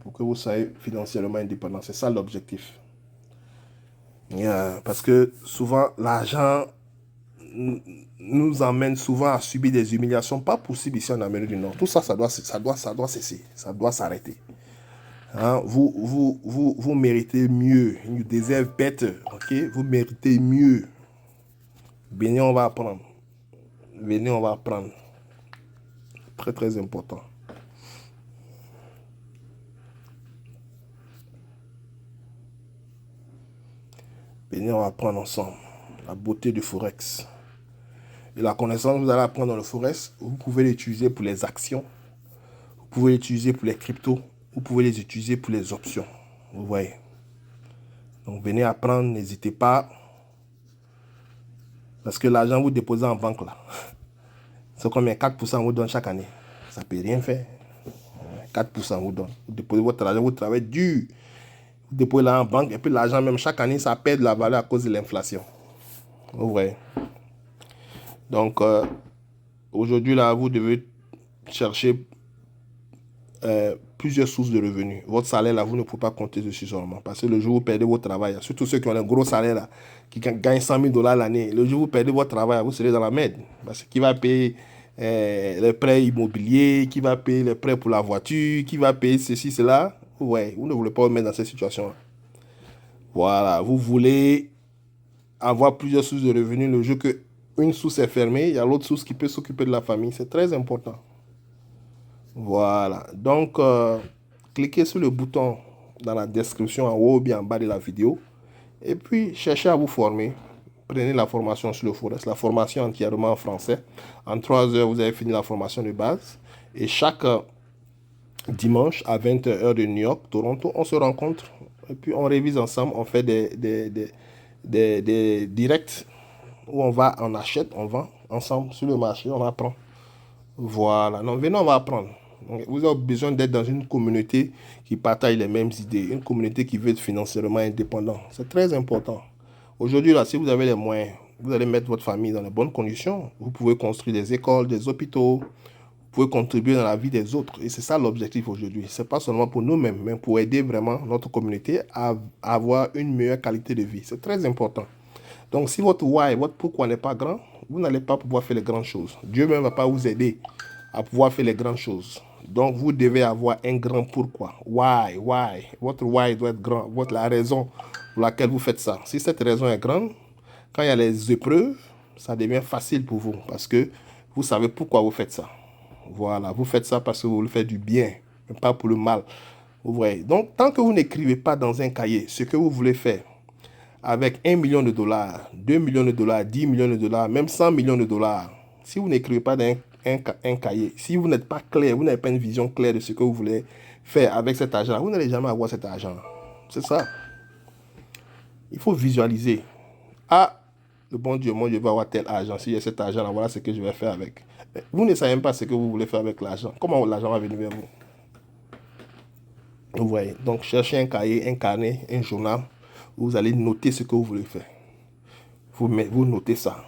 Speaker 1: Pour que vous soyez financièrement indépendant. C'est ça l'objectif. Parce que souvent, l'argent nous emmène souvent à subir des humiliations pas possibles ici en Amérique du Nord. Tout ça, ça doit cesser. Ça doit s'arrêter. Hein? Vous méritez mieux. You deserve better. Ok? Vous méritez mieux. Venez, on va apprendre. Venez, on va apprendre. Très, très important. Venez, on va apprendre ensemble. La beauté du Forex. Et la connaissance que vous allez apprendre dans le Forex, vous pouvez l'utiliser pour les actions. Vous pouvez l'utiliser pour les cryptos. Vous pouvez les utiliser pour les options. Vous voyez. Donc, venez apprendre. N'hésitez pas. Parce que l'argent vous déposez en banque là. C'est combien? 4% on vous donne chaque année. Ça ne peut rien faire. 4% vous donne. Vous déposez votre argent, vous travaillez dur. Vous déposez là en banque et puis l'argent, même chaque année, ça perd de la valeur à cause de l'inflation. Vous voyez. Donc, aujourd'hui, là, vous devez chercher plusieurs sources de revenus. Votre salaire, là, vous ne pouvez pas compter dessus seulement. Parce que le jour où vous perdez votre travail, surtout ceux qui ont un gros salaire, là, qui gagnent 100 000 $ l'année, le jour où vous perdez votre travail, vous serez dans la merde. Parce que qui va payer les prêts immobiliers, qui va payer les prêts pour la voiture, qui va payer ceci, cela. Ouais, vous ne voulez pas vous mettre dans cette situation-là. Voilà, vous voulez avoir plusieurs sources de revenus. Le jour que une source est fermée, il y a l'autre source qui peut s'occuper de la famille. C'est très important. Voilà. Donc, cliquez sur le bouton dans la description en haut ou bien en bas de la vidéo. Et puis, cherchez à vous former. Prenez la formation sur le Forex. La formation entièrement en français. En 3 heures, vous avez fini la formation de base. Et chaque dimanche à 20h de New York, Toronto, on se rencontre. Et puis, on révise ensemble. On fait des directs où on achète, on vend ensemble sur le marché. On apprend. Voilà. Donc, venez, on va apprendre. Vous avez besoin d'être dans une communauté qui partage les mêmes idées, une communauté qui veut être financièrement indépendant. C'est très important. Aujourd'hui, là, si vous avez les moyens, vous allez mettre votre famille dans les bonnes conditions. Vous pouvez construire des écoles, des hôpitaux. Vous pouvez contribuer dans la vie des autres. Et c'est ça l'objectif aujourd'hui. Ce n'est pas seulement pour nous-mêmes, mais pour aider vraiment notre communauté à avoir une meilleure qualité de vie. C'est très important. Donc, si votre why, votre pourquoi n'est pas grand, vous n'allez pas pouvoir faire les grandes choses. Dieu même ne va pas vous aider à pouvoir faire les grandes choses. Donc, vous devez avoir un grand pourquoi. Why? Votre why doit être grand. La raison pour laquelle vous faites ça. Si cette raison est grande, quand il y a les épreuves, ça devient facile pour vous. Parce que vous savez pourquoi vous faites ça. Voilà, vous faites ça parce que vous voulez faire du bien, mais pas pour le mal. Vous voyez. Donc, tant que vous n'écrivez pas dans un cahier ce que vous voulez faire, avec 1 million de dollars, 2 millions de dollars, 10 millions de dollars, même 100 millions de dollars, si vous n'écrivez pas dans un cahier, si vous n'êtes pas clair, vous n'avez pas une vision claire de ce que vous voulez faire avec cet argent, vous n'allez jamais avoir cet argent. C'est ça. Il faut visualiser. Ah, le bon Dieu, moi je vais avoir tel argent. Si j'ai cet argent, voilà ce que je vais faire avec. Mais vous ne savez même pas ce que vous voulez faire avec l'argent. Comment l'argent va venir vers vous? Vous voyez. Donc cherchez un cahier, un carnet, un journal. Vous allez noter ce que vous voulez faire. Vous notez ça.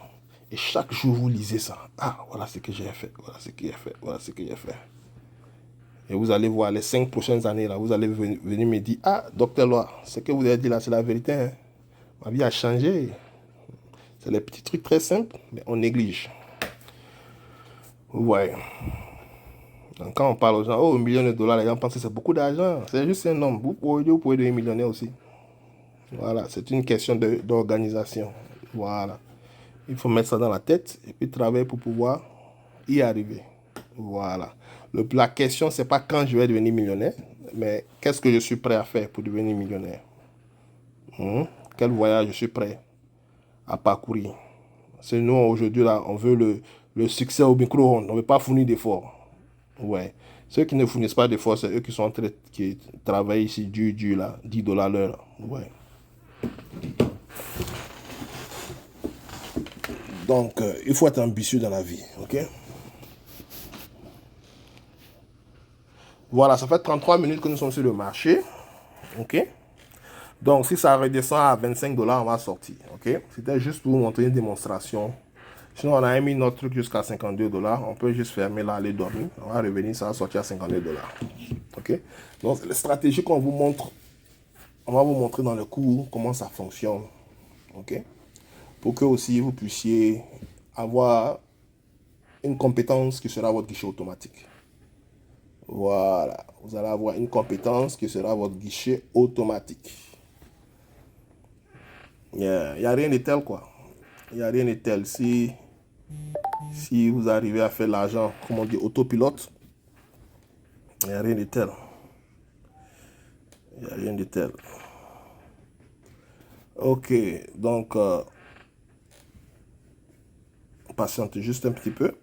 Speaker 1: Et chaque jour, vous lisez ça. Ah, voilà ce que j'ai fait. Voilà ce que j'ai fait. Voilà ce que j'ai fait. Et vous allez voir les 5 prochaines années, là, vous allez venir me dire, ah, docteur Loa, ce que vous avez dit là, c'est la vérité. Hein? Ma vie a changé. C'est les petits trucs très simples, mais on néglige. Vous voyez. Donc, quand on parle aux gens, oh, 1 million de dollars, les gens pensent que c'est beaucoup d'argent. C'est juste un nombre. Vous pouvez devenir millionnaire aussi. Voilà, c'est une question d'organisation. Voilà. Il faut mettre ça dans la tête et puis travailler pour pouvoir y arriver. Voilà. La question, c'est pas quand je vais devenir millionnaire, mais qu'est-ce que je suis prêt à faire pour devenir millionnaire? Quel voyage je suis prêt à parcourir? C'est nous, aujourd'hui, là, on veut le succès au micro-ondes. On ne veut pas fournir d'efforts. Ouais. Ceux qui ne fournissent pas d'efforts, c'est eux qui sont en train qui travaillent ici, dur, là, 10 $ l'heure. Ouais. Donc, il faut être ambitieux dans la vie, ok? Voilà, ça fait 33 minutes que nous sommes sur le marché, ok? Donc, si ça redescend à 25 $, on va sortir, ok? C'était juste pour vous montrer une démonstration. Sinon, on a mis notre truc jusqu'à 52 $. On peut juste fermer là, aller dormir. On va revenir, ça va sortir à 52 $, ok? Donc, les stratégies qu'on vous montre, on va vous montrer dans le cours comment ça fonctionne, ok? Pour que aussi vous puissiez avoir une compétence qui sera votre guichet automatique. Voilà, vous allez avoir une compétence qui sera votre guichet automatique. Il n'y a rien de tel quoi. Il n'y a rien de tel. Si vous arrivez à faire l'argent, comme on dit, autopilote, il n'y a rien de tel. Il n'y a rien de tel. Ok, donc, patiente juste un petit peu.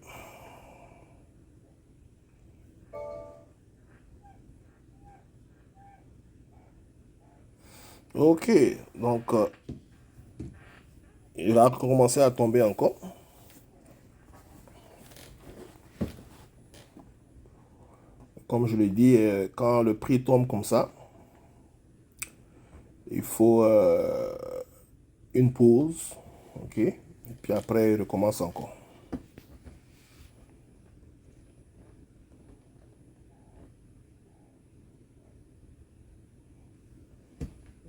Speaker 1: Ok, donc, il va commencer à tomber encore. comme je le dis, quand le prix tombe comme ça, il faut une pause, ok? Et puis après, il recommence encore.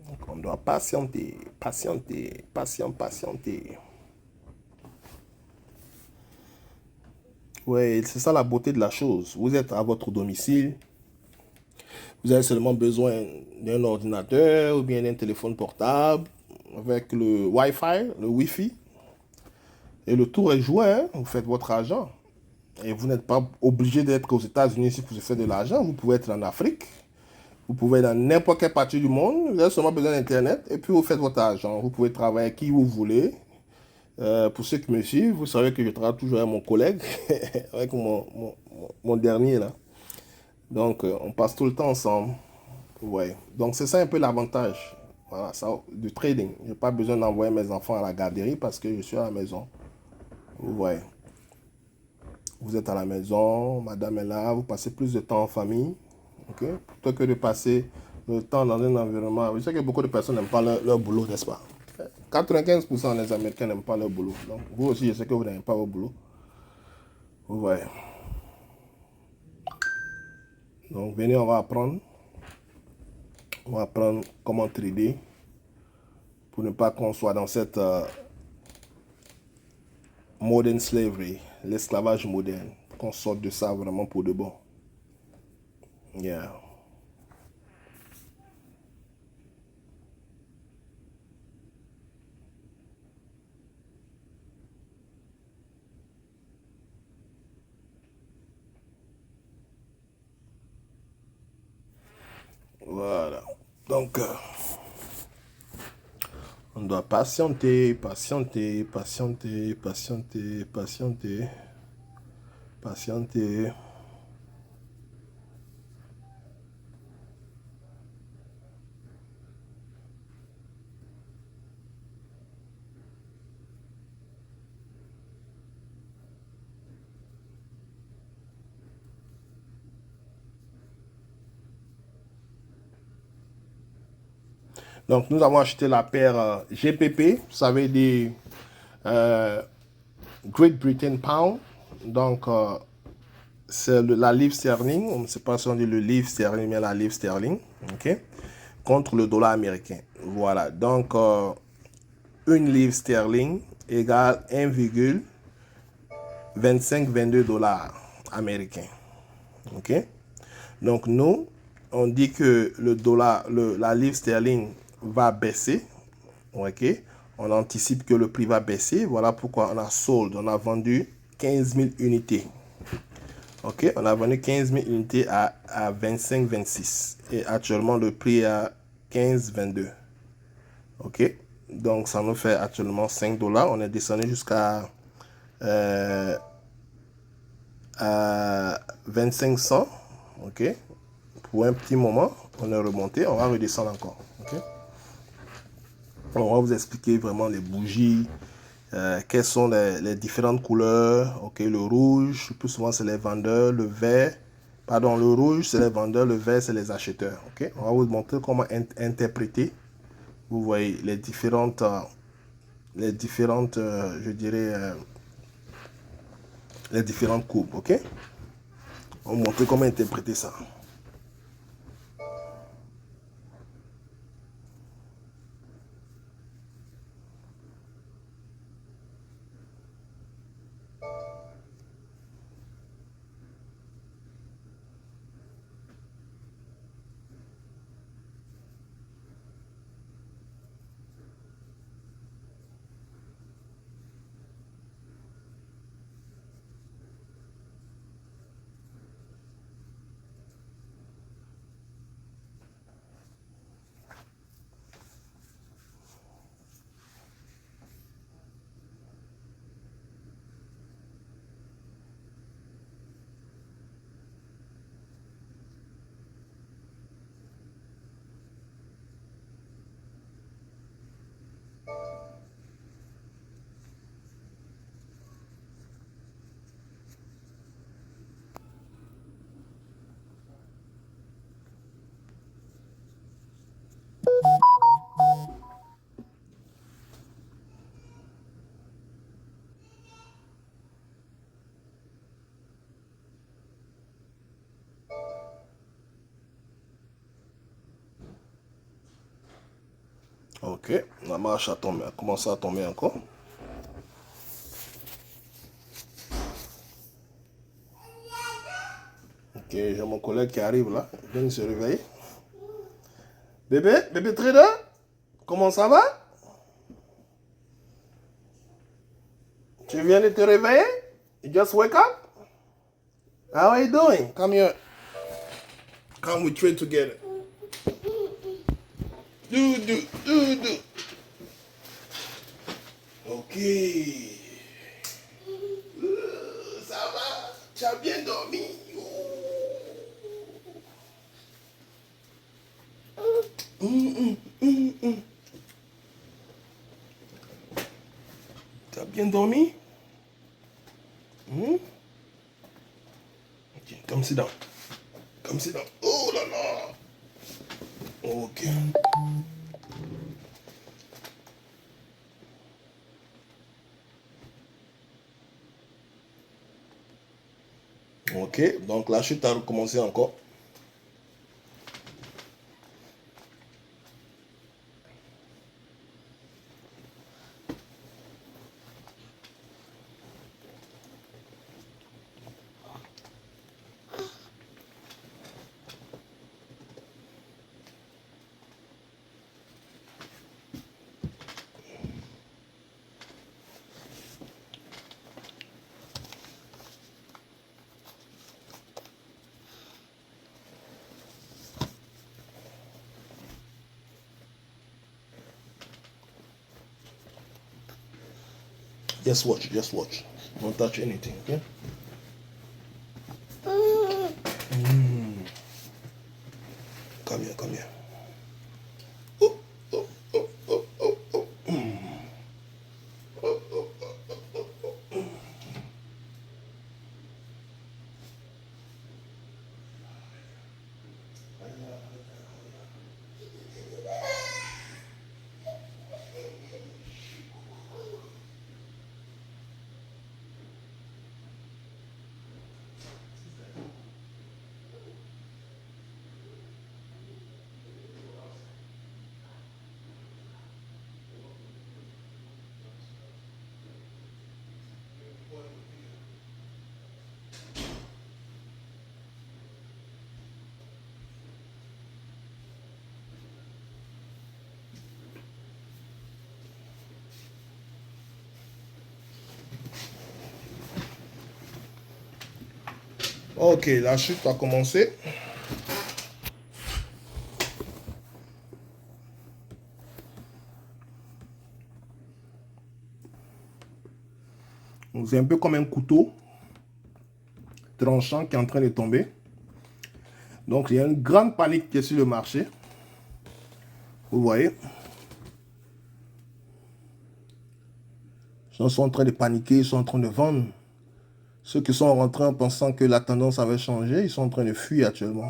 Speaker 1: Donc, on doit patienter, patienter, patienter. Ouais, c'est ça la beauté de la chose. Vous êtes à votre domicile, vous avez seulement besoin d'un ordinateur ou bien d'un téléphone portable avec le Wi-Fi, le Wi-Fi. Et le tour est joué, hein? Vous faites votre argent. Et vous n'êtes pas obligé d'être aux États-Unis si vous faites de l'argent. Vous pouvez être en Afrique. Vous pouvez être dans n'importe quelle partie du monde. Vous avez seulement besoin d'Internet. Et puis vous faites votre argent. Vous pouvez travailler avec qui vous voulez. Pour ceux qui me suivent, vous savez que je travaille toujours avec mon collègue, avec mon dernier là. Donc, on passe tout le temps ensemble. Ouais. Donc, c'est ça un peu l'avantage. Voilà, ça, du trading. Je n'ai pas besoin d'envoyer mes enfants à la garderie parce que je suis à la maison. Vous voyez. Vous êtes à la maison, madame est là, vous passez plus de temps en famille. Ok? Plutôt que de passer le temps dans un environnement. Je sais que beaucoup de personnes n'aiment pas leur boulot, n'est-ce pas? 95% des Américains n'aiment pas leur boulot. Donc, vous aussi, je sais que vous n'aimez pas votre boulot. Vous voyez. Donc, venez, on va apprendre. On va apprendre comment trader pour ne pas qu'on soit dans cette modern slavery, l'esclavage moderne. Qu'on sorte de ça vraiment pour de bon. Yeah. Voilà. Donc, on doit patienter, patienter, patienter, patienter, patienter, patienter. Donc, nous avons acheté la paire GPP, ça veut dire Great Britain Pound. Donc, c'est la livre sterling. On ne sait pas si on dit le livre sterling, mais la livre sterling. OK? Contre le dollar américain. Voilà. Donc, une livre sterling égale 1,2522 dollars américains. OK? Donc, nous, on dit que le dollar, la livre sterling va baisser. OK? On anticipe que le prix va baisser. Voilà pourquoi on a sold. On a vendu 15 000 unités. OK? On a vendu 15 000 unités à 25,26. Et actuellement, le prix est à 15,22. OK? Donc, ça nous fait actuellement 5 dollars. On est descendu jusqu'à à 2500. OK? Pour un petit moment, on est remonté. On va redescendre encore. OK? On va vous expliquer vraiment les bougies, quelles sont les différentes couleurs. Ok, le rouge, plus souvent c'est les vendeurs, le vert, pardon, le rouge c'est les vendeurs, le vert c'est les acheteurs. Ok, on va vous montrer comment interpréter. Vous voyez les différentes, je dirais, les différentes courbes. Ok, on va vous montrer comment interpréter ça. Ok, la marche a tombé, a commencé à tomber encore. Ok, j'ai mon collègue qui arrive là, il vient de se réveiller. Bébé trader, comment ça va? Tu viens de te réveiller? You just wake up? How are you doing? Come here. Come, we trade together. Do. Ok. Ça va? Tu as bien dormi? Tu as bien dormi? Ok, come sit down. Come sit down. Oh là là. Ok. Ok, donc la chute a recommencé encore. Just watch, just watch. Don't touch anything, okay? Come here, come here. Oh, oh, oh, oh, oh, oh. Ok, la chute a commencé. C'est un peu comme un couteau tranchant qui est en train de tomber. Donc, il y a une grande panique qui est sur le marché. Vous voyez. Les gens sont en train de paniquer, ils sont en train de vendre. Ceux qui sont rentrés en pensant que la tendance avait changé, ils sont en train de fuir actuellement.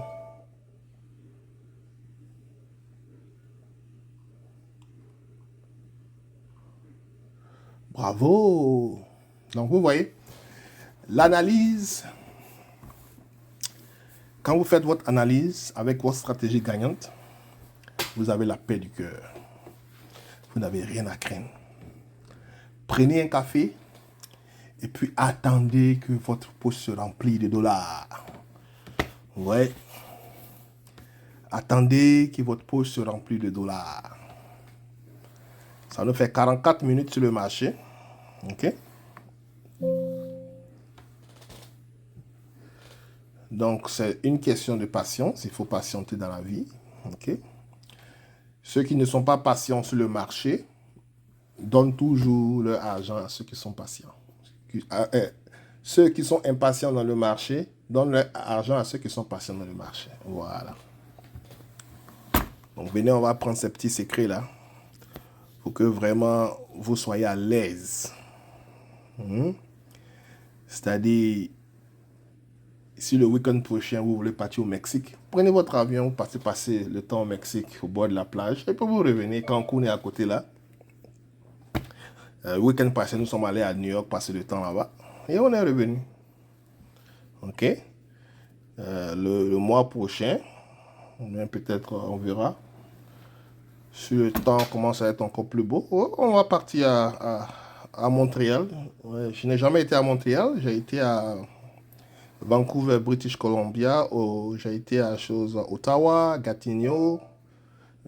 Speaker 1: Bravo! Donc, vous voyez, l'analyse, quand vous faites votre analyse avec votre stratégie gagnante, vous avez la paix du cœur. Vous n'avez rien à craindre. Prenez un café et puis attendez que votre poche se remplisse de dollars. Ouais. Attendez que votre poche se remplisse de dollars. Ça nous fait 44 minutes sur le marché. OK? Donc, c'est une question de patience. Il faut patienter dans la vie. OK? Ceux qui ne sont pas patients sur le marché donnent toujours leur argent à ceux qui sont patients. Ceux qui sont impatients dans le marché donnent leur argent à ceux qui sont patients dans le marché. Voilà. Donc, venez, on va prendre ces petits secrets-là pour que vraiment vous soyez à l'aise. C'est-à-dire, si le week-end prochain, vous voulez partir au Mexique, prenez votre avion, passez le temps au Mexique, au bord de la plage, et puis vous revenez. Cancun est à côté là. Le week-end passé, nous sommes allés à New York, passer le temps là-bas, et on est revenu. OK? Le mois prochain, peut-être, on verra. Si le temps commence à être encore plus beau, on va partir à Montréal. Ouais, je n'ai jamais été à Montréal. J'ai été à Vancouver, British Columbia. J'ai été à Ottawa, Gatineau.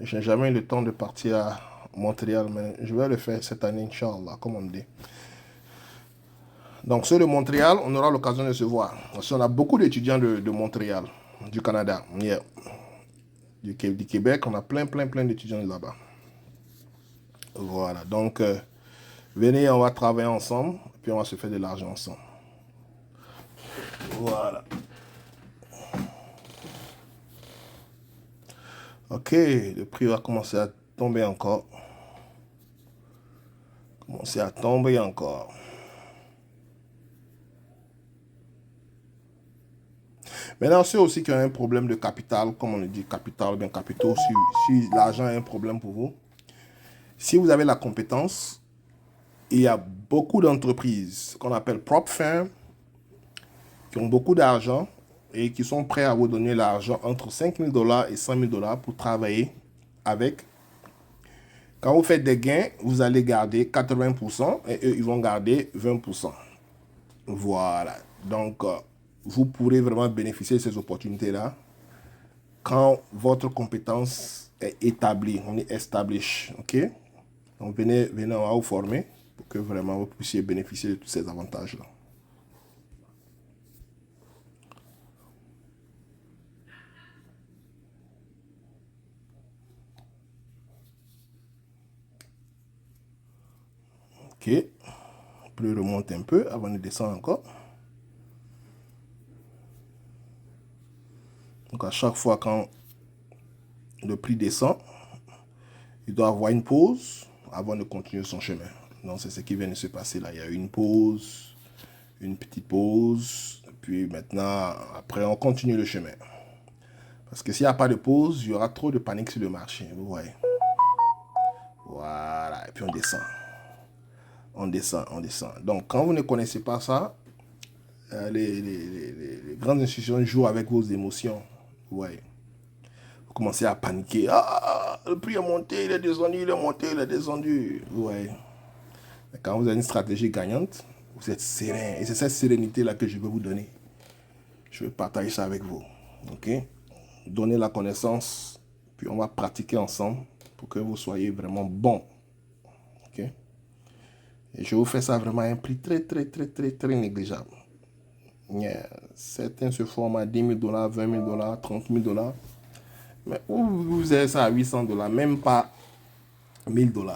Speaker 1: Je n'ai jamais eu le temps de partir à Montréal, mais je vais le faire cette année, Inch'Allah, comme on dit. Donc, ceux de Montréal, on aura l'occasion de se voir. Parce qu'on a beaucoup d'étudiants de Montréal, du Canada, yeah. Du Québec, on a plein d'étudiants là-bas. Voilà, donc venez, on va travailler ensemble, puis on va se faire de l'argent ensemble. Voilà. Ok, le prix va commencer à tomber encore. Commencer à tomber encore. Maintenant, ceux aussi qui ont un problème de capital, comme on le dit, capital, bien capitaux, si l'argent est un problème pour vous, si vous avez la compétence, il y a beaucoup d'entreprises qu'on appelle prop firm qui ont beaucoup d'argent et qui sont prêts à vous donner l'argent entre 5 000 $ et 100 000 $ pour travailler avec. Quand vous faites des gains, vous allez garder 80% et eux, ils vont garder 20%. Voilà. Donc, vous pourrez vraiment bénéficier de ces opportunités-là quand votre compétence est établie. On est established. OK? Donc, venez, on va vous former pour que vraiment vous puissiez bénéficier de tous ces avantages-là. OK. Plus remonte un peu avant de descendre encore. Donc, à chaque fois quand le prix descend, il doit avoir une pause avant de continuer son chemin. Donc, c'est ce qui vient de se passer là. Il y a une pause, une petite pause, puis maintenant, après, on continue le chemin. Parce que s'il n'y a pas de pause, il y aura trop de panique sur le marché. Vous voyez. Voilà. Et puis on descend. On descend, on descend. Donc, quand vous ne connaissez pas ça, les grandes institutions jouent avec vos émotions. Vous voyez. Vous commencez à paniquer. Ah, le prix est monté, il est descendu, il est monté, il est descendu. Vous voyez. Mais quand vous avez une stratégie gagnante, vous êtes serein. Et c'est cette sérénité-là que je veux vous donner. Je veux partager ça avec vous. OK? Donnez la connaissance, puis on va pratiquer ensemble pour que vous soyez vraiment bon. OK? Et je vous fais ça vraiment à un prix très négligeable. Yeah. Certains se forment à 10 000 $, 20 000 $, 30 000 $. Mais vous avez ça à 800 $, même pas 1000 $.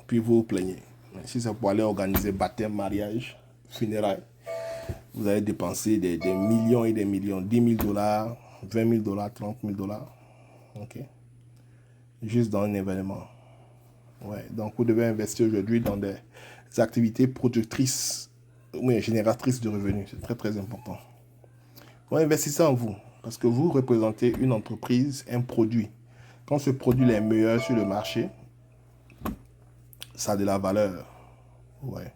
Speaker 1: Puis vous vous plaignez. Mais si c'est pour aller organiser baptême, mariage, funérailles, vous allez dépenser des millions et des millions. 10 000 $, 20 000 $, 30 000 $. OK? Juste dans un événement. Ouais. Donc vous devez investir aujourd'hui dans des activités productrices, oui, génératrices de revenus. C'est très important. Vous investissez en vous. Parce que vous représentez une entreprise, un produit. Quand ce produit est meilleur sur le marché, ça a de la valeur. Ouais.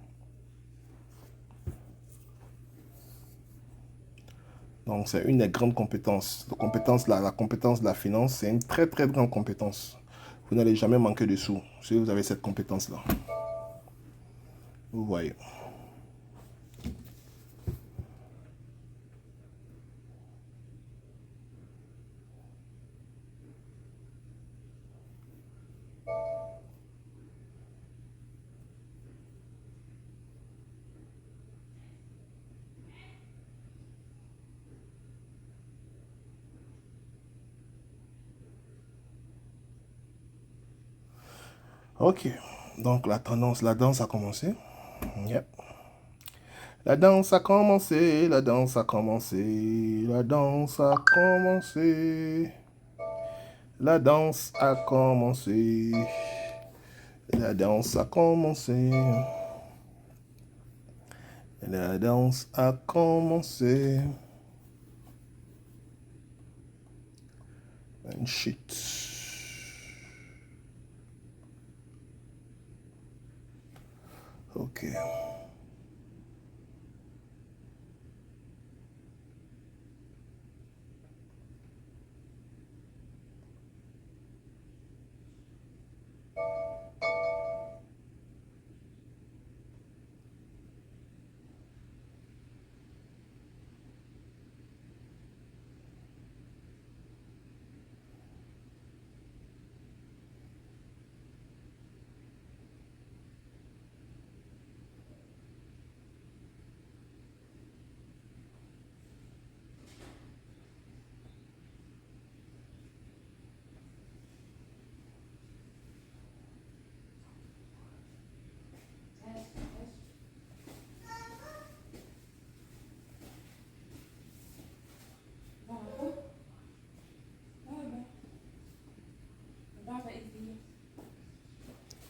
Speaker 1: Donc, c'est une des grandes compétences. La compétence de la finance, c'est une très grande compétence. Vous n'allez jamais manquer de sous si vous avez cette compétence-là. Vous voyez. Ok. Donc, la danse a commencé. Yep. La danse a commencé, la danse a commencé, la danse a commencé. La danse a commencé. La danse a commencé. La danse a commencé. And shit. Ok.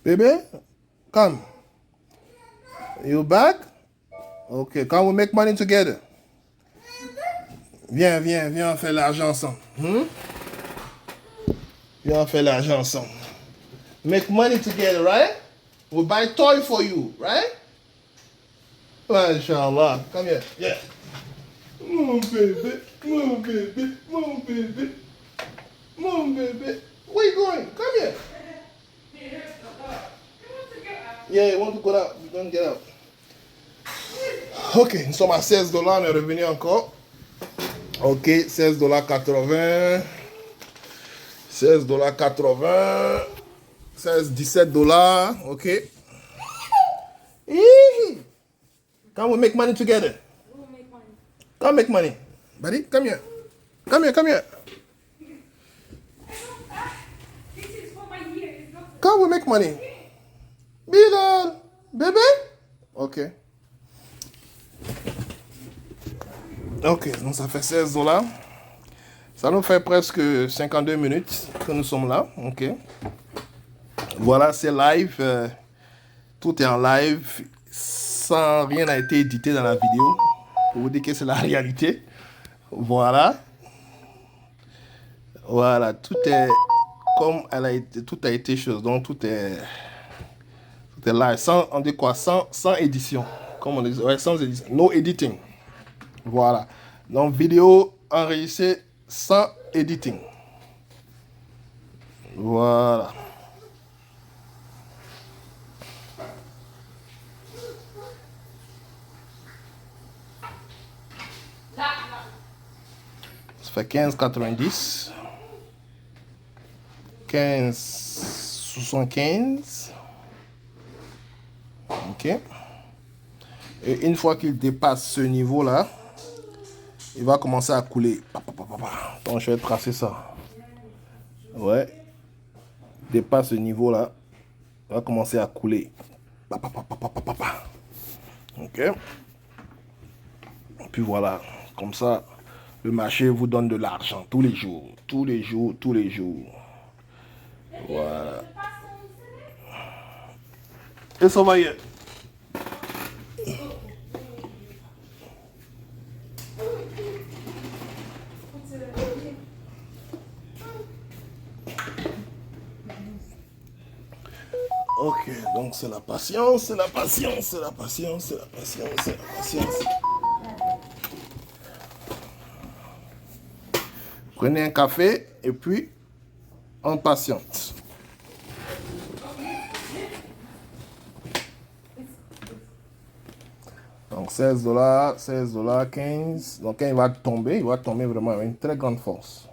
Speaker 1: Baby, come. You back? Okay, can we make money together? Viens, viens, viens, on fait l'argent ensemble. Viens, on fait l'argent ensemble. Make money together, right? We'll buy toy for you, right? Mashallah. Come here. Yeah. Mon baby. Mon baby. Mon baby. Mon baby. Where you going? Come here. Yeah, you want to go out. You don't get out. Ok, nous sommes à 16 dollars. On est revenu encore. Ok, 16 dollars 80. 16 dollars 80. 16, 17 dollars. Ok. Can we make money together?
Speaker 2: We'll make money.
Speaker 1: Come make money. Buddy, come here. Come here, come here.
Speaker 2: This is for my year. It's not for
Speaker 1: Come we make money. Bilal, baby. Ok. Ok, donc ça fait 16 dollars. Ça nous fait presque 52 minutes que nous sommes là. Ok. Voilà, c'est live. Tout est en live. Sans rien n'a été édité dans la vidéo. Pour vous dire que c'est la réalité. Voilà. Voilà, tout est comme elle a été, tout a été chose. Donc tout est live. Sans, on dit quoi? Sans édition. Comme on dit, ouais, sans édition. No editing. Voilà. Donc vidéo enregistrée sans editing. Voilà. Ça fait 15,90. 15,75. Ok. Et une fois qu'il dépasse ce niveau-là, il va commencer à couler. Donc je vais tracer ça. Ouais. Dépasse ce niveau-là, il va commencer à couler. Ok. Et puis voilà. Comme ça, le marché vous donne de l'argent tous les jours. Tous les jours, tous les jours. Voilà. Et ça va y être. Ok, donc c'est la patience, c'est la patience, c'est la patience, c'est la patience, c'est la patience. Prenez un café et puis on patiente. Donc 16 dollars, 16 dollars, 15. Donc quand il va tomber vraiment avec une très grande force.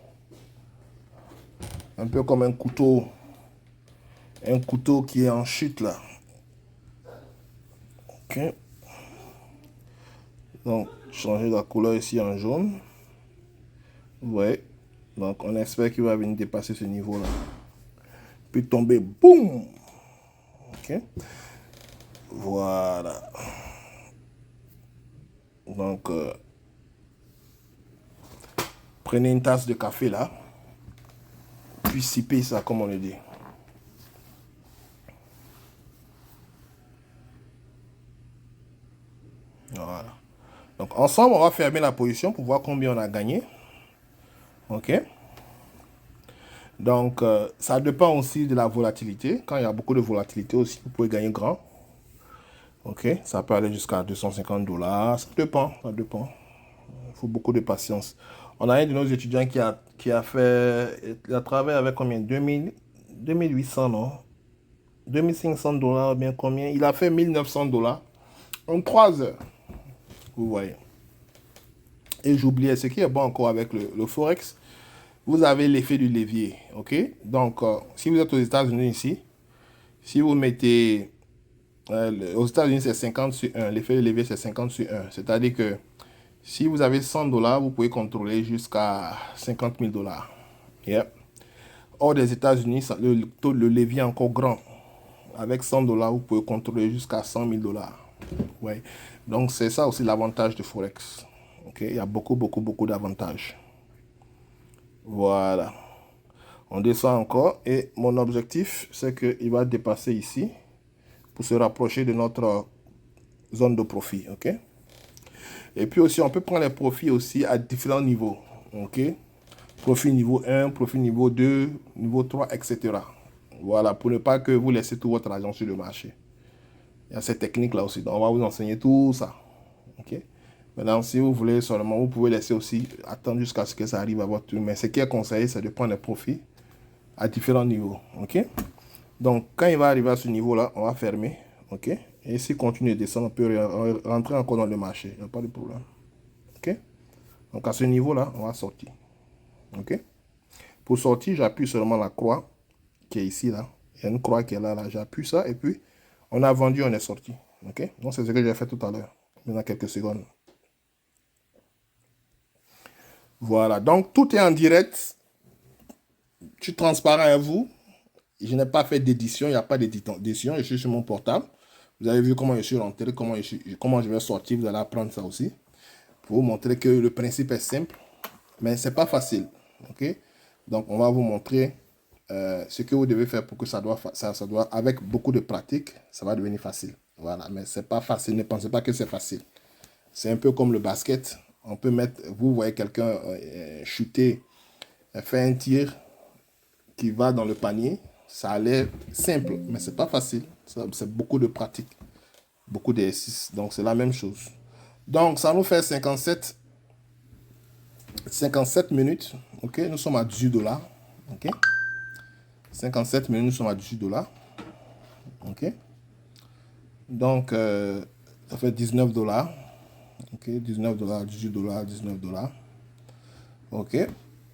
Speaker 1: Un peu comme un couteau qui est en chute là. Ok. Donc changer la couleur ici en jaune. Ouais. Donc on espère qu'il va venir dépasser ce niveau là. Puis tomber, boum. Ok. Voilà. Donc prenez une tasse de café là. Puis sipez ça comme on le dit. Voilà. Donc ensemble, on va fermer la position pour voir combien on a gagné. Ok. Donc ça dépend aussi de la volatilité. Quand il y a beaucoup de volatilité aussi, vous pouvez gagner grand. Ok. Ça peut aller jusqu'à 250 dollars. Ça dépend. Ça dépend. Il faut beaucoup de patience. On a un de nos étudiants qui a travaillé avec combien? 2800, non? 2500 dollars, bien combien? Il a fait 1900 dollars en 3 heures. Vous voyez. Et j'oubliais, ce qui est bon encore avec le Forex, vous avez l'effet du levier. Ok. Donc, si vous êtes aux États-Unis ici, si vous mettez, aux États-Unis c'est 50 sur 1, l'effet du levier c'est 50 sur 1. C'est-à-dire que si vous avez 100 dollars, vous pouvez contrôler jusqu'à 50 000 dollars. Yep. Hors des États-Unis, le levier est encore grand. Avec 100 dollars, vous pouvez contrôler jusqu'à 100 000 dollars. Ouais. Donc, c'est ça aussi l'avantage de Forex. Ok. Il y a beaucoup d'avantages. Voilà. On descend encore et mon objectif, c'est qu'il va dépasser ici pour se rapprocher de notre zone de profit, ok? Et puis aussi, on peut prendre les profits aussi à différents niveaux, ok? Profit niveau 1, profit niveau 2, niveau 3, etc. Voilà, pour ne pas que vous laissez tout votre argent sur le marché. Il y a cette technique-là aussi. Donc, on va vous enseigner tout ça, ok? Maintenant, si vous voulez seulement, vous pouvez laisser aussi, attendre jusqu'à ce que ça arrive à votre tour. Mais ce qui est conseillé, c'est de prendre les profits à différents niveaux, ok? Donc, quand il va arriver à ce niveau-là, on va fermer, ok? Et s'il continue de descendre, on peut rentrer encore dans le marché, il n'y a pas de problème, ok? Donc, à ce niveau-là, on va sortir, ok? Pour sortir, j'appuie seulement la croix qui est ici, là. Il y a une croix qui est là, là. J'appuie ça, et puis, on a vendu, on est sorti, ok? Donc, c'est ce que j'ai fait tout à l'heure, dans quelques secondes. Voilà, donc, tout est en direct. Je suis transparent à vous. Je n'ai pas fait d'édition, il n'y a pas d'édition, je suis sur mon portable. Vous avez vu comment je suis rentré, comment je vais sortir, vous allez apprendre ça aussi. Pour vous montrer que le principe est simple, mais ce n'est pas facile. Ok? Donc, on va vous montrer ce que vous devez faire pour que ça doit, avec beaucoup de pratique, ça va devenir facile. Voilà, mais ce n'est pas facile, ne pensez pas que c'est facile. C'est un peu comme le basket. On peut mettre, vous voyez quelqu'un chuter, faire un tir qui va dans le panier. Ça a l'air simple, mais c'est pas facile. C'est beaucoup de pratique, beaucoup d'exercices. Donc, c'est la même chose. Donc, ça nous fait 57 minutes. OK, nous sommes à 18 $. OK, 57 minutes, nous sommes à 18 $. OK, donc, ça fait 19 $. OK, 19 $, 18 $, 19 $. OK,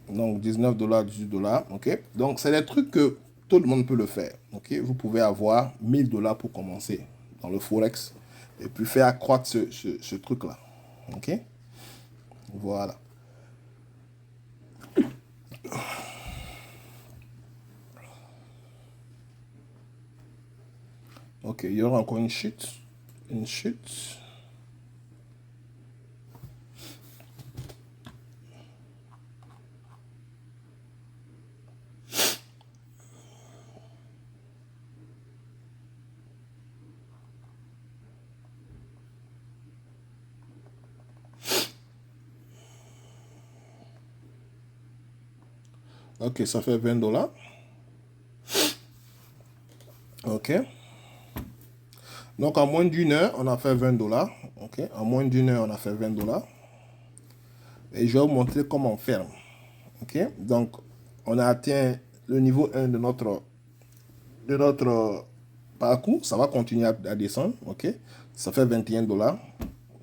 Speaker 1: donc 19 $, 18 $. OK, donc, c'est des trucs que tout le monde peut le faire. Ok, vous pouvez avoir 1000 $ pour commencer dans le Forex et puis faire accroître ce truc-là. Ok, voilà. Ok, il y aura encore une chute. Une chute. Ok, ça fait 20 $. Ok. Donc, en moins d'une heure, on a fait 20 $. Ok, en moins d'une heure, on a fait 20 $. Et je vais vous montrer comment on ferme. Ok, donc, on a atteint le niveau 1 de notre parcours. Ça va continuer à descendre. Ok, ça fait 21 $.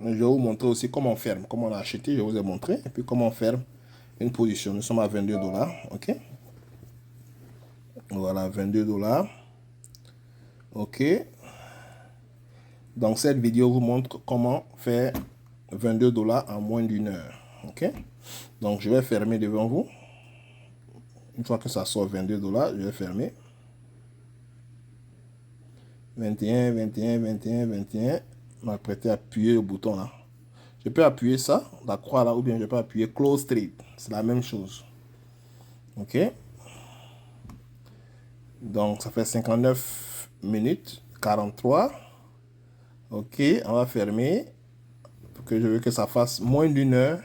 Speaker 1: Je vais vous montrer aussi comment on ferme, comment on a acheté, je vous ai montré, et puis comment on ferme une position. Nous sommes à 22 $. Ok, voilà, 22 $. Ok, donc cette vidéo vous montre comment faire 22 $ en moins d'une heure. Ok, donc je vais fermer devant vous. Une fois que ça sort 22 $, je vais fermer. 21, 21, 21, 21. M'apprêter à appuyer le bouton là. Je peux appuyer ça, la croix là, ou bien je peux appuyer Close Trade. C'est la même chose. Ok. Donc, ça fait 59 minutes, 43. Ok, on va fermer. Parce que je veux que ça fasse moins d'une heure.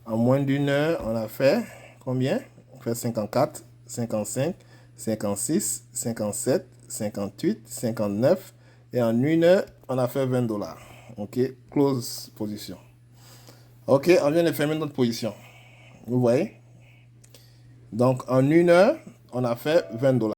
Speaker 1: En moins d'une heure, on a fait combien? On fait 54, 55, 56, 57, 58, 59. Et en une heure, on a fait 20 $. Ok, close position. Ok, on vient de fermer notre position. Vous voyez? Donc, en une heure, on a fait 20 $.